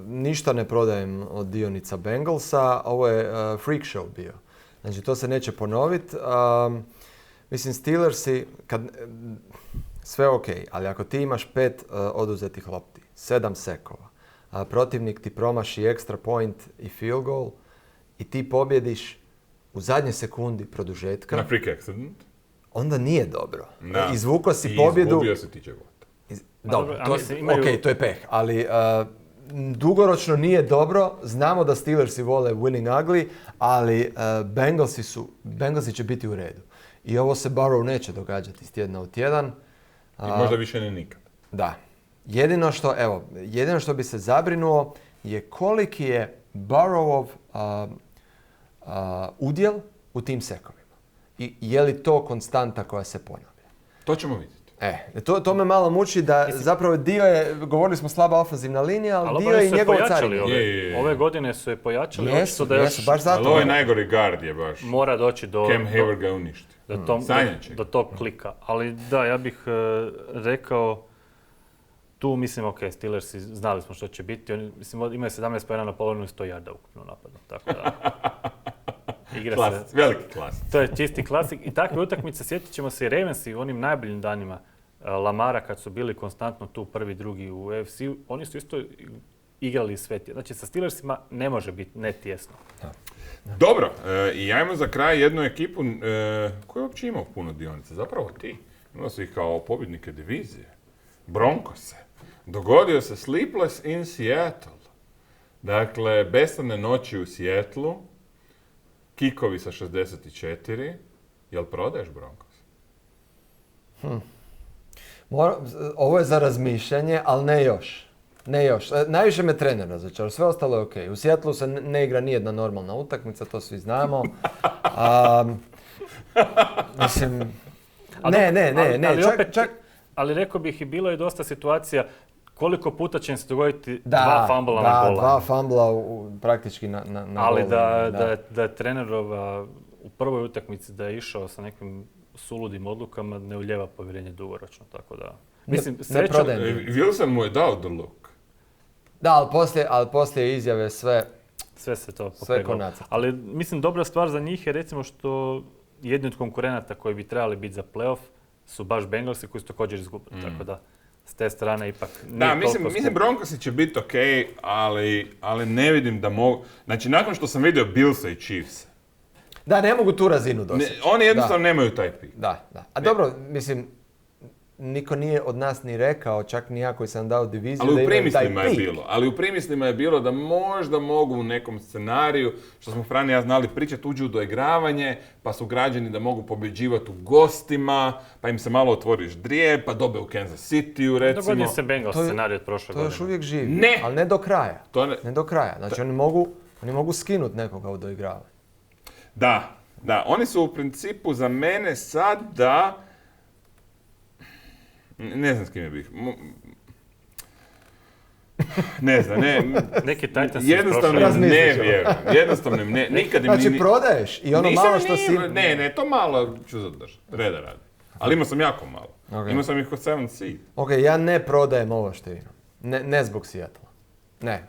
ništa ne prodajem od dionica Bengalsa, ovo je freak show bio. Znači, to se neće ponoviti. Mislim, Steelersi, sve ok, ali ako ti imaš 5 oduzetih lopti, 7 sekova, a protivnik ti promaši extra point i field goal i ti pobjediš u zadnje sekundi produžetka. Na freak accident. Onda nije dobro. Izvuko si pobjedu. I izgubio si ti života. Dobro, to je peh, ali dugoročno nije dobro. Znamo da Steelersi vole winning ugly, ali Bengalsi će biti u redu. I ovo se Burrow neće događati iz tjedna u tjedan. I možda više ne nikad. Da. Jedino što bi se zabrinuo je koliki je Burrowov udjel u tim sekovima. I je li to konstanta koja se ponavlja. To ćemo vidjeti. To me malo muči da zapravo dio je, govorili smo slaba ofenzivna linija, ali dio je njegova carina. Ove godine su je pojačali. Jesu, baš zato. Ali ovaj najgori guard je baš. Mora doći do... Cam Hayward ga uništi. Do tog klika. Ali da, ja bih rekao, tu mislim, ok, Steelersi znali smo što će biti. Oni, mislim, imaju 17 pojena na polovinu i 100 yarda ukupno napadu. Tako da... Veliki klasik. To je čisti klasik. I takve utakmice, sjetit ćemo se i Ravensi u onim najboljim danima Lamara kad su bili konstantno tu prvi, drugi u AFC-u. Oni su isto igrali sve. Znači sa Steelersima ne može biti netjesno. Dobro, i ajmo za kraj jednu ekipu koja uopće imao puno dionica. Zapravo ti. Imao su ih kao pobjednike divizije. Broncose. Dogodio se Sleepless in Seattle. Dakle, besane noći u Seattlu. Kikovi sa 64. Jel prodaješ Broncos? Ovo je za razmišljanje, ali ne još. Najviše me trener razočarao, sve ostalo je ok. U Seattlu se ne igra nijedna normalna utakmica, to svi znamo. Mislim... Ali rekao bih i bilo je dosta situacija koliko puta će im se dogoditi dva fumbla na goal line. Dva fumbla praktički na ali da je trenerova u prvoj utakmici da je išao sa nekim suludim odlukama ne ulijeva povjerenje dugoročno, tako da... Mislim, srećom... Wilson mu je dao the look. Da, ali poslije izjave sve se to popeglo. Ali mislim, dobra stvar za njih je recimo što jedni od konkurenata koji bi trebali biti za playoff su baš Bengalsi koji su također izgubili, tako da s te strane ipak nije mislim Broncosi će biti ok, ali ne vidim da mogu... Znači, nakon što sam vidio Billsa i Chiefs... Da, ne mogu tu razinu doseći. Oni jednostavno nemaju taj pik. Da. A dobro, mislim, niko nije od nas ni rekao, čak ni ja koji sam dao diviziju, da imaju taj pik. Ali u primislima je bilo da možda mogu u nekom scenariju, što smo Fran i ja znali pričati, uđu u doigravanje, pa su građani da mogu pobjeđivati u gostima, pa im se malo otvoriš drije, pa dobe u Kansas City-u, recimo. Dogodio se Bengals scenarij od prošle godine. To još uvijek živi, ne. Ali ne do kraja. Ne do kraja. Znači oni mogu skinuti nekoga u doigravanje. Da. Oni su u principu za mene sada... Ne znam s kime bih. Ne znam, neki Titans jednostavno im ne vjerujem. Jednostavno im ne, nikad im Znači prodaješ i ono malo što si... Ne, to malo ću zadržati, reda radi. Ali imao sam jako malo. Okay. Imao sam ih kod 7 seed. Ok, ja ne prodajem ovo što imam. Ne zbog Seattle. Ne,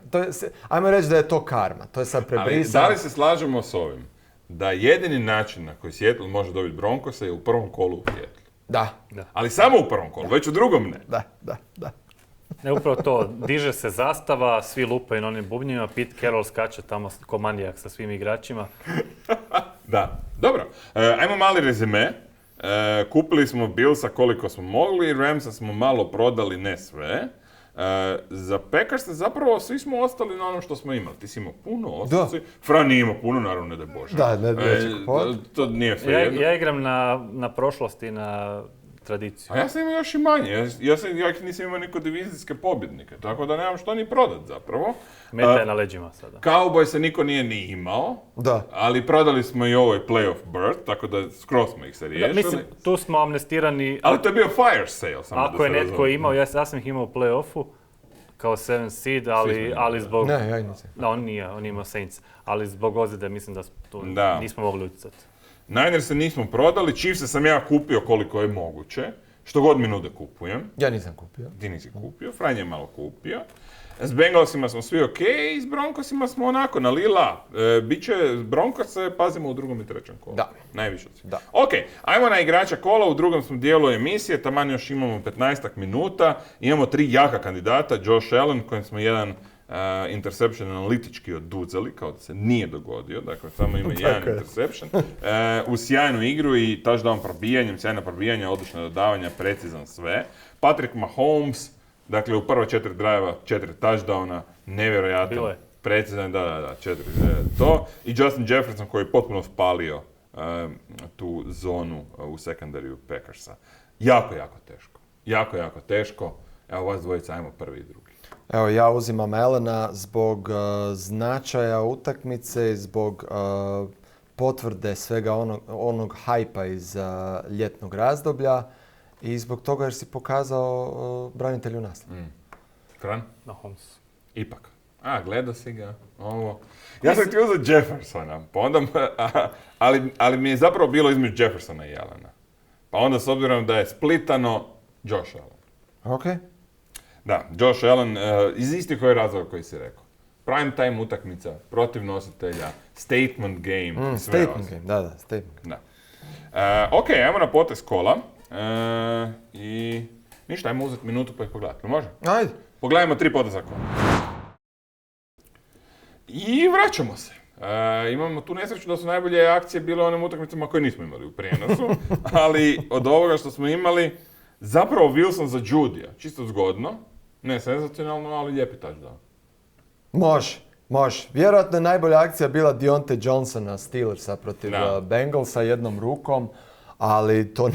ajmo reći da je to karma. To je sad prebrisano. Ali da li se slažemo s ovim? da jedini način na koji Seattle može dobiti Broncosa je u prvom kolu u Seattle. Da, Ali samo u prvom kolu, već u drugom ne. da. Ne, upravo to, diže se zastava, svi lupaju na onim bubnjima, Pete Carroll skače tamo ko manijak sa svim igračima. Da, dobro. Ajmo mali rezime. Kupili smo Billsa koliko smo mogli, Ramsa smo malo prodali, ne sve. Za Packersa zapravo svi smo ostali na onom što smo imali. Ti si imao puno, ostali si. Fran nije imao puno, naravno ne da Bože. Da, neće kupovati. To nije sve jedno. Ja igram na prošlost i na tradiciju. A ja sam imao još i manje. Ja nisam imao niko divizijske pobjednike, tako da nemam što ni prodat zapravo. Meta je na leđima sada. Cowboy se niko nije ni imao, Da. ali prodali smo i ovaj playoff berth, tako da skroz smo ih se riješili. Mislim, tu smo amnestirani. Ali to je bio fire sale, samo Ako da je se netko razumije. imao, ja sam ih imao u play-offu kao 7 seed, ali zbog... Ne, ja i nisam. Da, on nije, on je imao Saints, ali zbog ozljede mislim da tu Da. nismo mogli utjecati. Niners se nismo prodali, Chiefse sam ja kupio koliko je moguće. Što god mi nude kupujem. Ja nisam kupio. Ti nisi kupio, Fran je malo kupio. S Bengalsima smo svi ok, i s Broncosima smo onako na lila. Biće Broncose, pazimo u drugom i trećem kolu. Da. Najviše od svih. Da. Ok, ajmo na igrača kola, u drugom smo dijelu emisije, taman još imamo 15 minuta. Imamo 3 jaka kandidata, Josh Allen, kojem smo jedan interception analitički oduzeli, kao da se nije dogodio, dakle samo ima jedan interception. U sjajnu igru i touchdown probijanjem, sjajna probijanja, odlična dodavanja, precizan sve. Patrick Mahomes, dakle u prva 4 drajeva, 4 touchdowna, nevjerojatan. Bilo je. Precizan, da, 4 to. I Justin Jefferson koji je potpuno spalio tu zonu u sekundariju Packersa. Jako teško. Jako teško. Evo vas dvojica, ajmo prvi i drugi. Evo, ja uzimam Allena zbog značaja utakmice i zbog potvrde svega onog hajpa iz ljetnog razdoblja i zbog toga jer si pokazao branitelju naslov. Fran? Mahomes. Ipak. Gleda si ga. Ovo. Ja sam htio za Jeffersona, pa onda, ali mi je zapravo bilo između Jeffersona i Allena. Pa onda s obzirom da je splitano, Josh Allen. Ok. Da, Josh Allen, iz istih ovih razloga koji si rekao. Prime time utakmica, protiv nositelja, statement game, i sve Statement game, da, statement game. Da. Ok, ajmo na potez kola. I ništa, ajmo uzeti minutu pa ih pogledati. Može? Ajde. Pogledajmo 3 poteza kola. I vraćamo se. Imamo tu nesreću da su najbolje akcije bile onim utakmicama koje nismo imali u prijenosu, ali od ovoga što smo imali, zapravo Wilson za Judija. Čisto zgodno. Ne senzacionalno, ali lijepi touchdown. Može. Vjerojatno je najbolja akcija bila Deontay Johnsona Steelersa protiv Bengalsa jednom rukom, ali to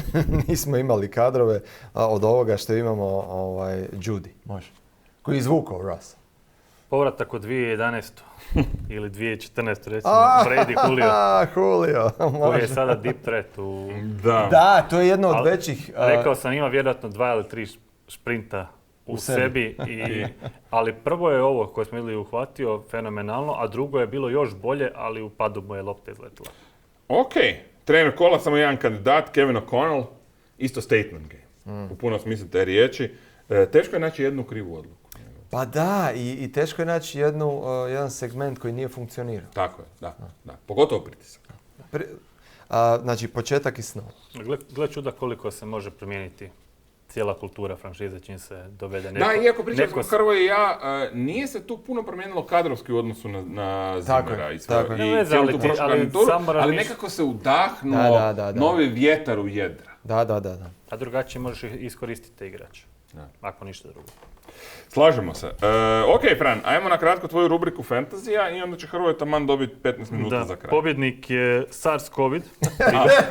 nismo imali kadrove od ovoga što imamo Judy. Može. Koji je izvukao Russ. Povratak u 2011. ili 2014. recimo, Brady Julio. Koji je sada deep threat u... Da, to je jedno od većih... Rekao sam, ima vjerojatno 2 ili 3 šprinta u sebi. Ali prvo je ovo koje smo vidjeli uhvatio fenomenalno, a drugo je bilo još bolje, ali u padu mu je lopta izletila. Ok, trener kola, samo jedan kandidat, Kevin O'Connell, isto statement game. U punom smislu te riječi. Teško je naći jednu krivu odluku. Pa da, i teško je naći jedan segment koji nije funkcionirao. Tako je, da. Pogotovo pritisak. Znači, početak i snov. Gle čuda koliko se može promijeniti cijela kultura franšize čim se dovede neko. Da, iako pričali smo Hrvoje i ja, nije se tu puno promijenilo kadrovski u odnosu na Zimera i cijelu tu prošlu garnituru, ali nekako se udahnuo novi vjetar u jedra. Da. A drugačije možeš iskoristiti te igrače, ako ništa drugo. Slažemo se. Ok, Fran, ajmo na kratko tvoju rubriku Fantazija i onda će Hrvoje taman dobiti 15 minuta za kraj. Pobjednik je SARS-CoV.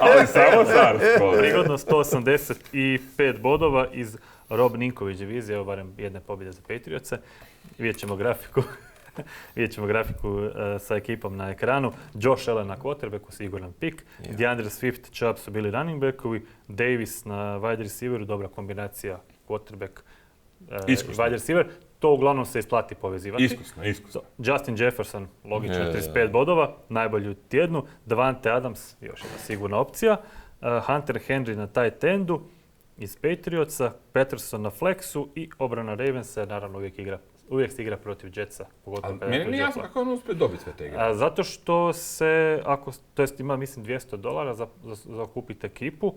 Ali samo SARS-CoV. Prigodno 185 bodova iz Rob Ninković divizije, evo barem jedne pobjede za Patriotse. Vidjet ćemo grafiku sa ekipom na ekranu. Josh Allen na quarterbacku, siguran pik. DeAndre Swift, Chubb su bili running backovi. Davis na wide receiveru, dobra kombinacija quarterback wide receiver. To uglavnom se isplati povezivati. Iskusno. Justin Jefferson, logično, 35 bodova, najbolji u tjednu. Davante Adams, još jedna sigurna opcija. Hunter Henry na tight endu iz Patriotsa, Patterson na flexu i obrana Ravensa, naravno uvijek igra uvijek se igra protiv Jetsa, pogotovo Ali kada meni je nije jasno kako on uspio dobiti sve te igre. zato što se, to jest ima mislim $200 za kupiti ekipu,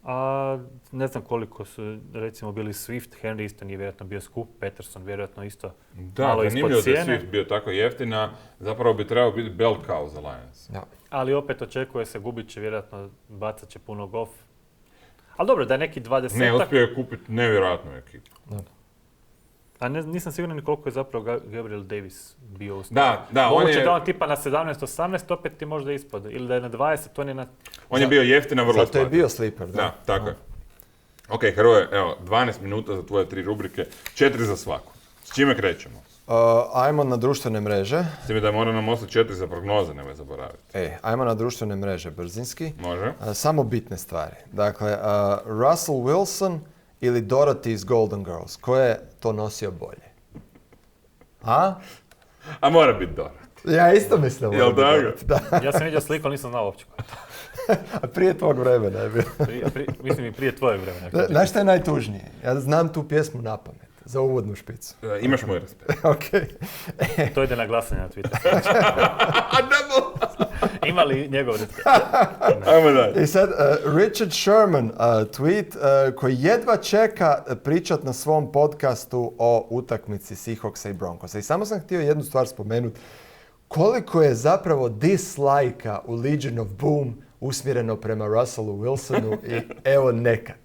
a ne znam koliko su recimo bili Swift, Henry isto nije vjerojatno bio skup, Peterson vjerojatno isto Da, malo ispod zanimljivo da je cijene. Swift bio tako jeftina, zapravo bi trebao biti bell cow za Lions. Da. Ali opet očekuje se, gubit će vjerojatno, bacat će puno golf. Ali dobro, da je neki 20-ak. Ne, uspio je kupiti nevjerojatnu ekipu. A nisam siguran ni koliko je zapravo Gabriel Davis bio uspio. Da, on Moguće je, da on tipa na 17-18 opet ti možda ispod. Ili da je na 20, on je na... on je bio jeftina, vrlo Zato je isplatan. bio sleeper, da. Da, tako je. Ok, Hrvoje, evo, 12 minuta za tvoje 3 rubrike, 4 za svaku. S čime krećemo? Ajmo na društvene mreže. S time da moram nam ostati 4 za prognoze, nemoj zaboraviti. Ajmo na društvene mreže brzinski. Može? Samo bitne stvari. Dakle, Russell Wilson ili Dorothy iz Golden Girls. Ko je to nosio bolje? A? A mora biti dobro. Ja isto mislim da Jel mora biti tako? Dorothy, da. Ja sam vidio sliku, ali nisam znao uopće koja je to. A prije tvog vremena je bilo. Mislim i prije tvojeg vremena. Znaš šta je najtužnije? Ja znam tu pjesmu na pamet. Za uvodnu špicu. Imaš moj respekt. Ok. To ide na glasanje na Twitteru. Ima li njegov respekt? Ajmo dalje. I sad, Richard Sherman tweet koji jedva čeka pričat na svom podcastu o utakmici Seahawksa i Broncosa. I samo sam htio jednu stvar spomenuti. Koliko je zapravo dislike-a u Legion of Boom usmjereno prema Russellu Wilsonu i evo nekad.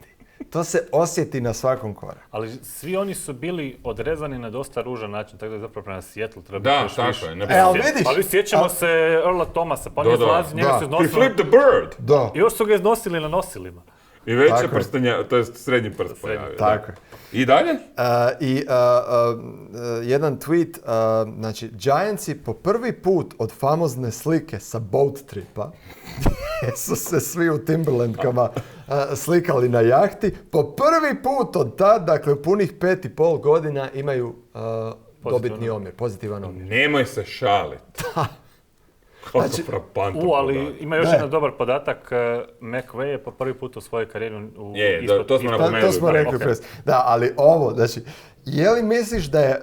To se osjeti na svakom koraku. Ali svi oni su bili odrezani na dosta ružan način, tako da je zapravo prema Seattle treba Da, biti još tako više. je. Ali vidiš? Ali sjećamo se Earla Thomasa, pa on je Da, da. izlazi, njega Da. su He iznosili. flipped the bird! Da. I još su ga iznosili na nosilima. I veće Tako je. prstenja, to je srednji prst pojavio. Tako je. I dalje? Jedan tweet, znači Giantsi po prvi put od famozne slike sa boat tripa, gdje su se svi u Timberlandkama slikali na jahti, po prvi put od tad, dakle u punih 5,5 godina imaju dobitni omjer, pozitivan omjer. Nemoj se šaliti. Kako Znači, frapantan Ali podatak. ima još Da. jedan dobar podatak, McVay je po prvi put u svojoj karijeri To smo napomenuli. To smo rekli Ok. pres. Da, ali ovo, znači, je li misliš da je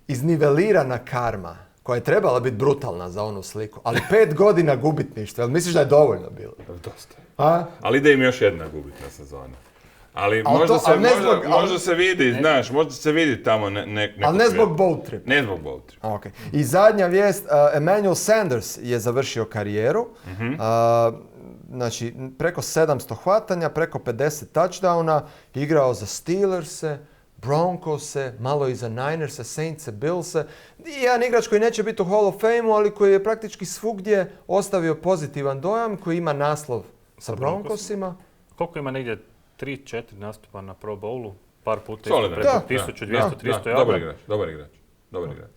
iznivelirana karma, koja je trebala biti brutalna za onu sliku, ali 5 godina gubitništva, jel misliš da je dovoljno bilo? Dosta. A? Ali ide im još jedna gubitna sezona. Ali Al možda, to- al ne zbog- al- možda se vidi, znaš, možda se vidi tamo neko Ali ne zbog svjetlo. boat trip. Ne zbog boat trip. Okay. I zadnja vijest, Emmanuel Sanders je završio karijeru. Znači, preko 700 hvatanja, preko 50 touchdowna, igrao za Steelers-e, Broncos-e, malo i za Niners-e, Saints-e, Bills-e. I jedan igrač koji neće biti u Hall of Fame-u, ali koji je praktički svugdje ostavio pozitivan dojam, koji ima naslov sa Broncosima. Koliko ima negdje 3-4 nastupa na Pro Bowlu, par puta Solidan. preko Da. 1200, 300 Dobar jada. igrač, dobar igrač. Dobar igrač.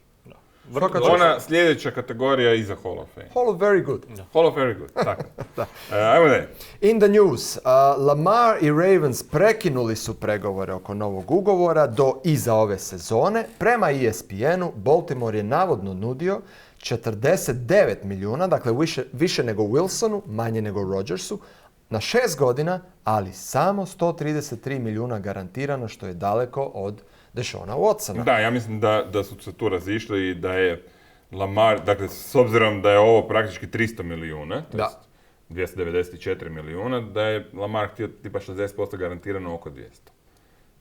Svaka čast. Ona sljedeća kategorija iza Hall of Fame. Hall of Very Good. Hall of Very Good, tako. Ajmo dalje. In the news, Lamar i Ravens prekinuli su pregovore oko novog ugovora do iza ove sezone. Prema ESPN-u, Baltimore je navodno nudio 49 milijuna, dakle više nego Wilsonu, manje nego Rodgersu, na 6 godina, ali samo 133 milijuna garantirano, što je daleko od Deshona Watsona. Da, ja mislim da su se tu razišli i da je Lamar, dakle, s obzirom da je ovo praktički 300 milijuna, to Da. jest 294 milijuna, da je Lamar htio tipa 60% garantirano oko 200.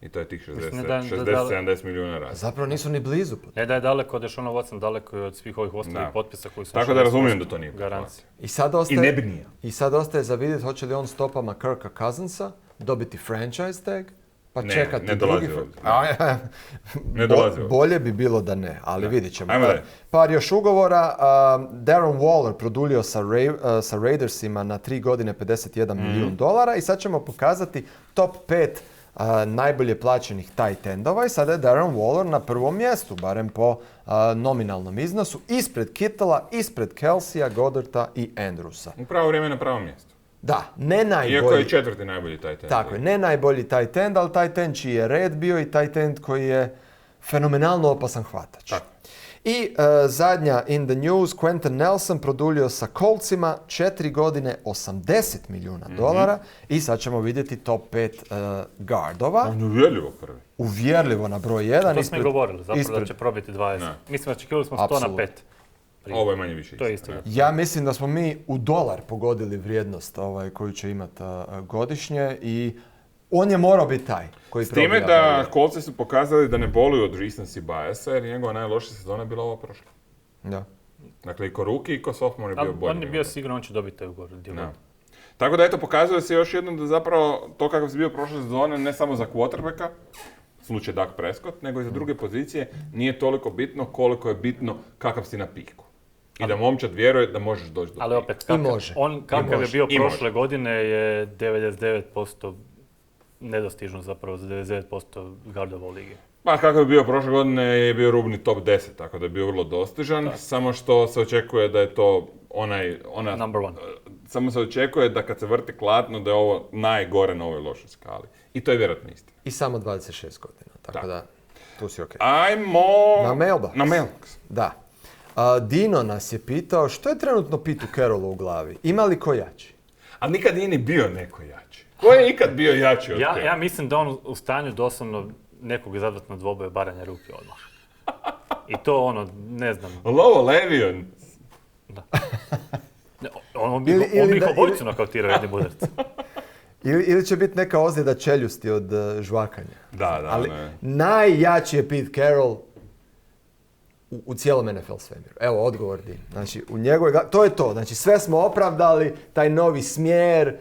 I to je tih 60, Mislim da- 60-70 milijuna razlika. Zapravo nisu ni blizu. Ne da je daleko od Deshona Watson, daleko je od svih ovih ostalih Da. potpisa koji su... Tako da razumijem da to nije garancija. I sad I ostaje, ne bi nije. I sad ostaje za vidjeti hoće li on stopama Kirka Cousinsa dobiti franchise tag, pa Ne, čekati ne dolazi drugi... ovdje. Bo- Ne dolazi ovdje. bolje bi bilo da ne, ali vidjet ćemo. Ajmo dalje. Par još ugovora. Darren Waller produljio sa Raidersima na 3 godine 51 milijun dolara i sad ćemo pokazati top 5 najbolje plaćenih tight endova i sada je Darren Waller na prvom mjestu, barem po nominalnom iznosu, ispred Kittela, ispred Kelsija, Goddarta i Andrewsa. U pravo vrijeme na pravom mjestu. Da, ne najbolji. Iako je četvrti najbolji taj ten. Tako je, ne najbolji tight end, ali tight end čiji je red bio i tight end koji je fenomenalno opasan hvatač. Tako. I zadnja in the news, Quentin Nelson produljio sa Coltsima 4 godine $80 milijuna i sad ćemo vidjeti top 5 guardova. On je uvjerljivo prvi. Uvjerljivo na broj 1. To smo i govorili, zapravo da će probiti 20. Mislim, očekivali smo 100 na 5. Ovo je manje više. To je isto. Ja mislim da smo mi u dolar pogodili vrijednost koju će imati godišnje i on je morao biti taj koji s time probija da broj. Coltsi su pokazali da ne boluju od recency biasa jer njegova najlošija sezona je bila ova prošla. Da. Dakle, i ko rookie i ko sophomore je bio bolji. On je bio siguran, on će dobiti taj ugovor. Da. Tako da eto, pokazuje se još jednom da zapravo to kakav si bio prošle sezone ne samo za quarterbacka, slučaj Dak Prescott, nego i za druge pozicije nije toliko bitno koliko je bitno kakav si na piku. I da momčad vjeruje da možeš doći do Ali piku. opet, kakav je bio prošle godine je 99% nedostižno zapravo za 99% gardova u ligi. Pa kakav je bio prošle godine je bio rubni top 10, tako da je bio vrlo dostižan, samo što se očekuje da je to Number one. Samo se očekuje da kad se vrti klatno da je ovo najgore na ovoj lošoj skali. I to je vjerojatno istina. I samo 26 godina, tako da tu si okej. Ajmo Na mailbox. Na mailbox. Da. Dino nas je pitao što je trenutno Pitu Carrollu u glavi. Ima li ko jači? Ali nikad nije ni bio neko jači. Ko je ikad bio jači od tebe? Ja mislim da on u stanju doslovno nekog izazvat na dvoboje baranja ruke odmah. I to ne znam. Lovo Levion. Da. On bi ih obojicu nokautirao jednim udarcem. Ili će biti neka ozljeda čeljusti od žvakanja. Da, Ali ne. najjači je Pete Carroll u cijelom NFL svemiru. Evo, odgovor Din. Znači, u njegovoj to je to. Znači, sve smo opravdali, taj novi smjer,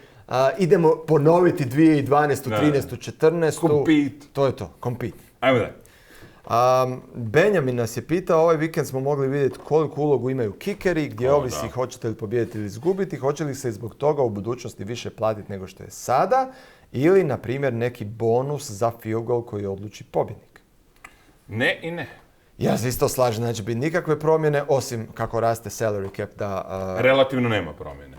idemo ponoviti 2012, 13, 14. Compete. To je to, compete. Ajmo da. Benjamin nas je pitao, ovaj vikend smo mogli vidjeti koliku ulogu imaju kikeri, gdje ovisi hoćete li pobijediti ili izgubiti, hoće li se zbog toga u budućnosti više platiti nego što je sada, ili, na primjer, neki bonus za field goal koji odluči pobjednik. Ne i ne. Ja se isto slažem, neće biti nikakve promjene, osim kako raste salary cap da... Relativno nema promjene.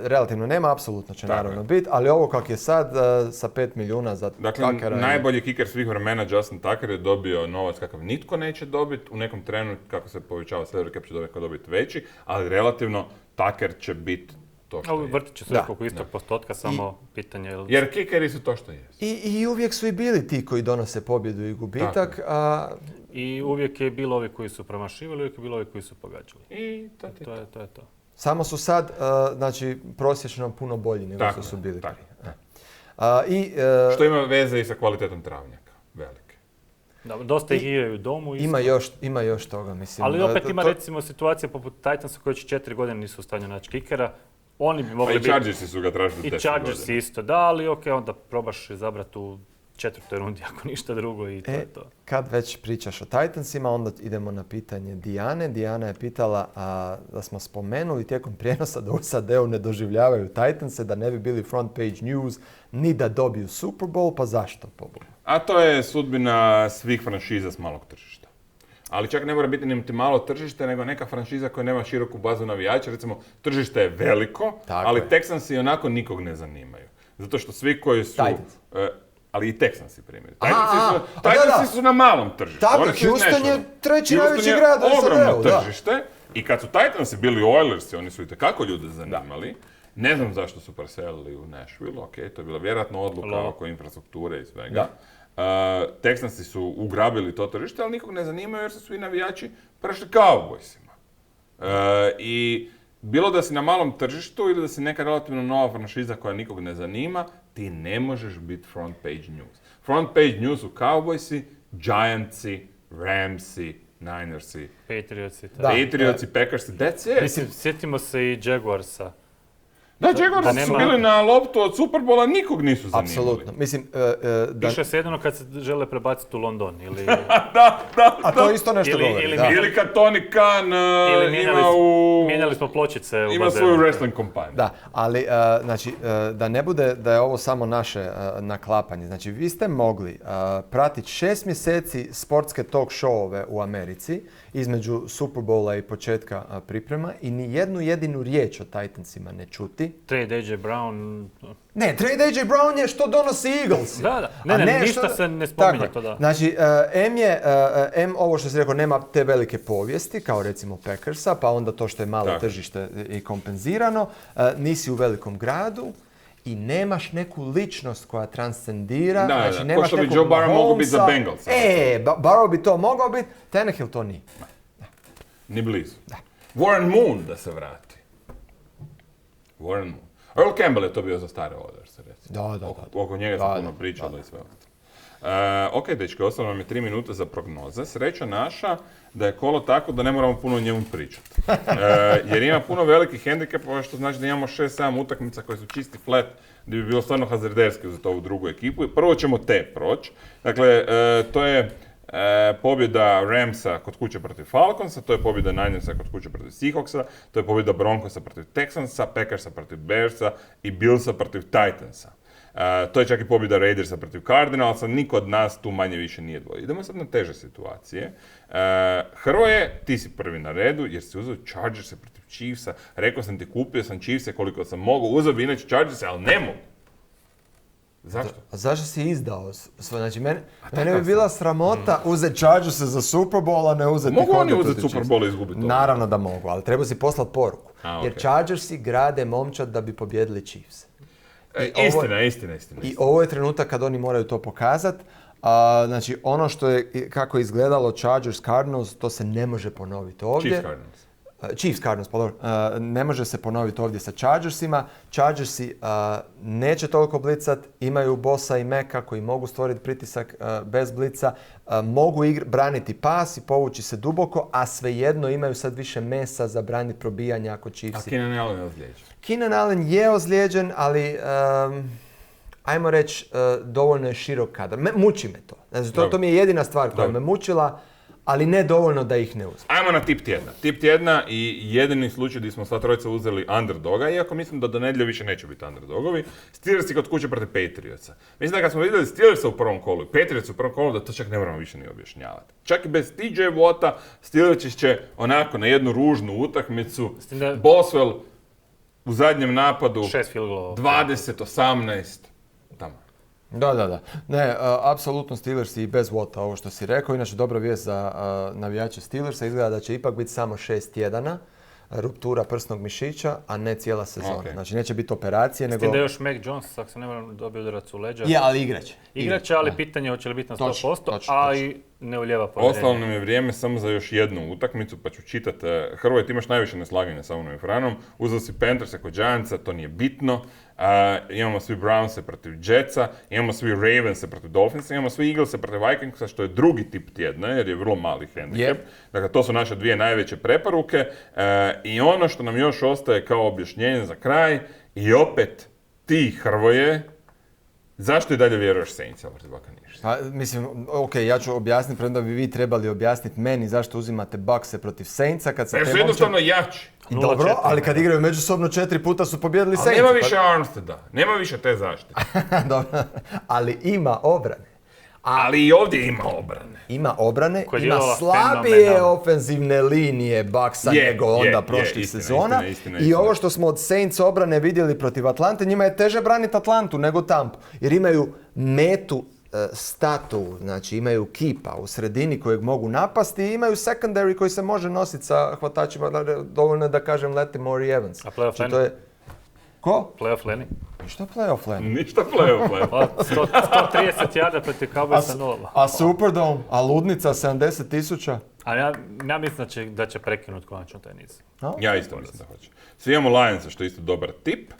Relativno nema, apsolutno će naravno biti, ali ovo kak je sad sa 5 milijuna za Dakle, Tuckera... najbolji kiker svih vremena, Justin Tucker, je dobio novac kakav nitko neće dobiti. U nekom trenu, kako se povećava salary cap, će dobiti veći, ali relativno Tucker će biti to što je. Vrtit će se oko istog postotka, samo pitanje je... Jer kikeri su to što jesu. I uvijek su i bili ti koji donose pobjedu i gubitak, I uvijek je bilo ovi koji su promašivali, uvijek je bilo ovi koji su pogađali. I to je to. Samo su sad, znači, prosječno puno bolji nego što su bili prije. Što ima veze i sa kvalitetom travnjaka, velike. Da, dosta ih igraju u domu. Ima još toga, mislim. Ali opet ima recimo situacija poput Titansa koji će 4 godine nisu u stanju naći kikera. Oni bi mogli biti... Pa i Chargersi su ga tražili 10 godina. I Chargersi isto, da, ali onda probaš izabrati u 4. rundi ako ništa drugo i to je to. Kad već pričaš o Titansima, onda idemo na pitanje Dijane. Dijana je pitala da smo spomenuli tijekom prijenosa da u SAD-u ne doživljavaju Titanse, da ne bi bili front page news, ni da dobiju Super Bowl, pa zašto, pobogu? A to je sudbina svih franšiza s malog tržišta. Ali čak ne mora biti niti malo tržište, nego neka franšiza koja nema široku bazu navijača. Recimo, tržište je veliko, ali Texansi onako nikog ne zanimaju. Zato što svi koji su... Ali i Texansi primjer. Titansi su na malom tržištu. Tako, Houston je treći najveći grad u SAD-u. Ogromno tržište. I kad su Titansi bili Oilersi, oni su itekako ljude zanimali. Ne znam zašto su preselili u Nashville, to je bila vjerojatno odluka oko infrastrukture i svega. Texansi su ugrabili to tržište, ali nikog ne zanimaju jer su svi navijači prešli Cowboysima. I bilo da si na malom tržištu ili da si neka relativno nova franšiza koja nikog ne zanima, ti ne možeš biti front page news. Front page news su Cowboysi, Giantsi, Ramsi, Ninersi, Patriotsi, Packersi, that's it. Mislim, sjetimo se i Jaguarsa. Da, Jaguarsi su bili na loptu od Superbola, nikog nisu zanimali. Apsolutno. Mislim, piše se jedino kad se žele prebaciti u London ili... A to isto nešto govori. Ili kad Tony Khan mijenjali smo pločice u ima svoju wrestling kompaniju. Da, ali znači, da ne bude da je ovo samo naše naklapanje. Znači, vi ste mogli pratiti 6 mjeseci sportske talk showove u Americi između Super Bowla i početka priprema i ni jednu jedinu riječ o Titansima ne čuti, Trade AJ Brown. Ne, trade AJ Brown je što donosi Eagles. Da. A Ne, ništa što- se ne spominje Tako je. to, da. Znači, M ovo što si rekao, nema te velike povijesti, kao recimo Packersa, pa onda to što je malo Tako. tržište i kompenzirano. Nisi u velikom gradu i nemaš neku ličnost koja transcendira. Da, znači, ko nemaš što bi nekog Joe Burrow mogao biti za Mahomesa. Bengals. Burrow bi to mogao biti, Tannehill to nije. Ni blizu. Warren Moon, da se vrati. Warren Moon. Earl Campbell je to bio za stare Oilers, recimo. Da. Oko njega se puno pričalo i sve. Ok, dečki, ostalo nam je 3 minute za prognoze. Sreća naša da je kolo tako da ne moramo puno o njemu pričati. Jer ima puno velikih hendikepa, što znači da imamo 6-7 utakmica koje su čisti flat, gdje bi bilo stvarno hazarderski uzeti ovu drugu ekipu. Prvo ćemo te proći. Dakle, to je pobjeda Ramsa kod kuće protiv Falconsa, to je pobjeda Ninersa kod kuće protiv Seahawksa, to je pobjeda Broncosa protiv Texansa, Packersa protiv Bearsa i Billsa protiv Titansa. To je čak i pobjeda Raidersa protiv Cardinalsa, niko od nas tu manje više nije dvoje. Idemo sad na teže situacije. Hrvoje, ti si prvi na redu jer si uzeo Chargerse protiv Chiefsa. Rekao sam ti, kupio sam Chiefse koliko sam mogao, uzeo bi inače Chargerse, ali ne mogu. Zašto? A zašto si izdao sve? Znači, mene bi bila sramota uzeti Chargerse za Super Bowl, a ne uzeti Mogu Honda oni uzeti protiv Super Chiefsa? Bowl i izgubiti to? Naravno da mogu, ali treba si poslati poruku. Jer okej. Chargersi grade momčad da bi pobjedili Chiefs. Istina. I ovo je trenutak kad oni moraju to pokazati. Znači, ono što je, kako je izgledalo Chargers Cardinals, to se ne može ponoviti ovdje. Chiefs Cardinals, pardon. Ne može se ponoviti ovdje sa Chargersima. Chargersi neće toliko blicat, imaju Bosa i Meka koji mogu stvoriti pritisak bez blica, mogu braniti pas i povući se duboko, a svejedno imaju sad više mesa za braniti probijanja ako Chiefsi. A Keenan Allen je ozlijeđen. Keenan Allen je ozlijeđen, ali ajmo reći dovoljno je širok kadar. Muči me to. Znači, to mi je jedina stvar koja me mučila, ali ne dovoljno da ih ne uzme. Ajmo na tip tjedna. Tip tjedna i jedini slučaj gdje smo sva trojica uzeli underdoga, iako mislim da do nedjelje više neće biti underdogovi. Steelersi kod kuće protiv Patriotsa. Mislim da kad smo vidjeli Steelersa u prvom kolu i Patriotsa u prvom kolu, da to čak ne moramo više ni objašnjavati. Čak i bez TJ Watta, Steelersi će onako na jednu ružnu utakmicu, Boswell u zadnjem napadu, 6 field goalova. 20-18, tamo. Da. Ne, apsolutno Steelersi i bez Watta, ovo što si rekao. Inače, dobra vijest za navijače Steelersa, izgleda da će ipak biti samo 6 tjedana ruptura prsnog mišića, a ne cijela sezona. Okay. Znači, neće biti operacije, nego... S tim da je još Mac Jones, ako se ne moram, dobio udarac u leđa. Je, ali igraće. Igraće, ali pitanje je hoće li biti na 100%, Točno. a i ne uljeva povjerenje. Ostalo nam je vrijeme samo za još jednu utakmicu, pa ću čitati. Hrvoje, ti imaš najviše neslaganja sa mnom i Franom. Uzeo si Panthersa kod Giantsa, to nije bitno. Imamo svi Brownse protiv Jetsa, imamo svi Ravense protiv Dolphinsa, imamo svi Eaglese protiv Vikingsa, što je drugi tip tjedna, jer je vrlo mali handicap. Dakle, to su naše dvije najveće preporuke. I ono što nam još ostaje kao objašnjenje za kraj, i opet ti, Hrvoje, zašto i dalje vjeruješ Saintsima protiv Buccaneersa? Pa, mislim, ok, ja ću objasniti, premda bi vi trebali objasniti meni zašto uzimate Buckse protiv Saintsa kad se Jer su jednostavno jači. Dobro, 0-4, ali kad igraju međusobno 4 puta su pobjedili Ali Saintsi. nema više Armsteada, nema više te zaštite. Dobro, ali ima obrane. Ali i ovdje ima obrane. Ima obrane, Koja je ima djelovala slabije fenomenalno. ofenzivne linije Bucksa nego onda prošlih istina, sezona. istina. I ovo što smo od Saints obrane vidjeli protiv Atlante, njima je teže braniti Atlantu nego Tampu. Jer imaju metu statu, znači imaju kipa u sredini kojeg mogu napasti i imaju secondary koji se može nositi sa hvatačima, dovoljno je da kažem Latimore i Evans. A playoff Znači, Lenny? to je... Ko? Playoff Lenny. Što playoff Lenny? Ništa playoff. Pa 130 yarda protiv Cowboysa 0. A Superdome? A ludnica 70,000? A ja mislim da će prekinuti konačno taj niz. Ja isto mislim da hoće. Svi imamo Lionsa, što je isto dobar tip.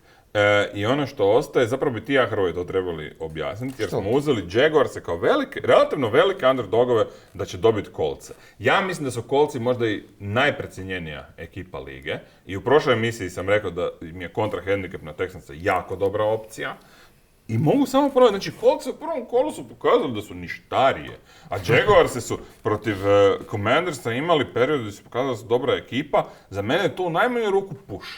I ono što ostaje, zapravo bi ti ja, Hrvoje, to trebali objasniti, jer smo uzeli Jaguarse kao relativno velike underdogove da će dobiti kolce. Ja mislim da su kolci možda i najprecijenjenija ekipa lige i u prošloj emisiji sam rekao da mi je kontra handicap na Texansa jako dobra opcija. I mogu samo ponoviti, znači kolci u prvom kolu su pokazali da su ništarije, a Jaguarsi su protiv Commandersa imali period gdje su pokazali da su dobra ekipa. Za mene je to u najmanju ruku push.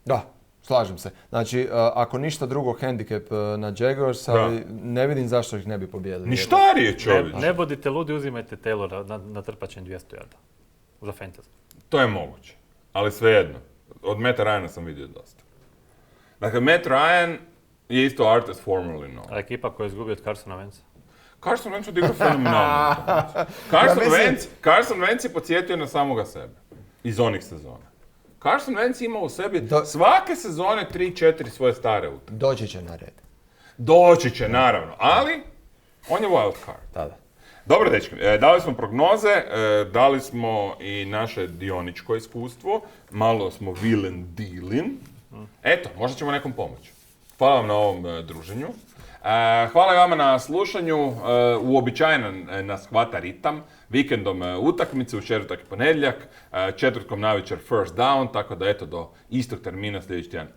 Da. Slažem se. Znači, ako ništa drugo, handicap na Jaguars, ali ne vidim zašto ih ne bi pobijedili. Ništarije, čovječ. Ne budite ludi, uzimajte Taylora na trpačen 200 yarda. Za fantasy. To je moguće, ali svejedno. Od Meta Ryana sam vidio dosta. Dakle, Matt Ryan je isto artist formerly known. A ekipa koja je izgubio od Carsona Wentza? Carson Wentz odigrao fenomenalno. Carson Wentz je podsjetio na samoga sebe. Iz onih sezona. Carson Wentz ima u sebi svake sezone 3-4 svoje stare utakmice. Doći će na red. Doći će, naravno, ali on je wild card. Da. Dobro, dečki, dali smo prognoze, dali smo i naše dioničko iskustvo, malo smo wheelin' dealin'. Eto, možda ćemo nekom pomoći. Hvala vam na ovom druženju. Hvala i vama na slušanju. Uobičajeno nas hvata ritam. Vikendom utakmice, u četvrtak i ponedjeljak, četvrtkom navečer first down, tako da eto do istog termina sljedeći tjedan.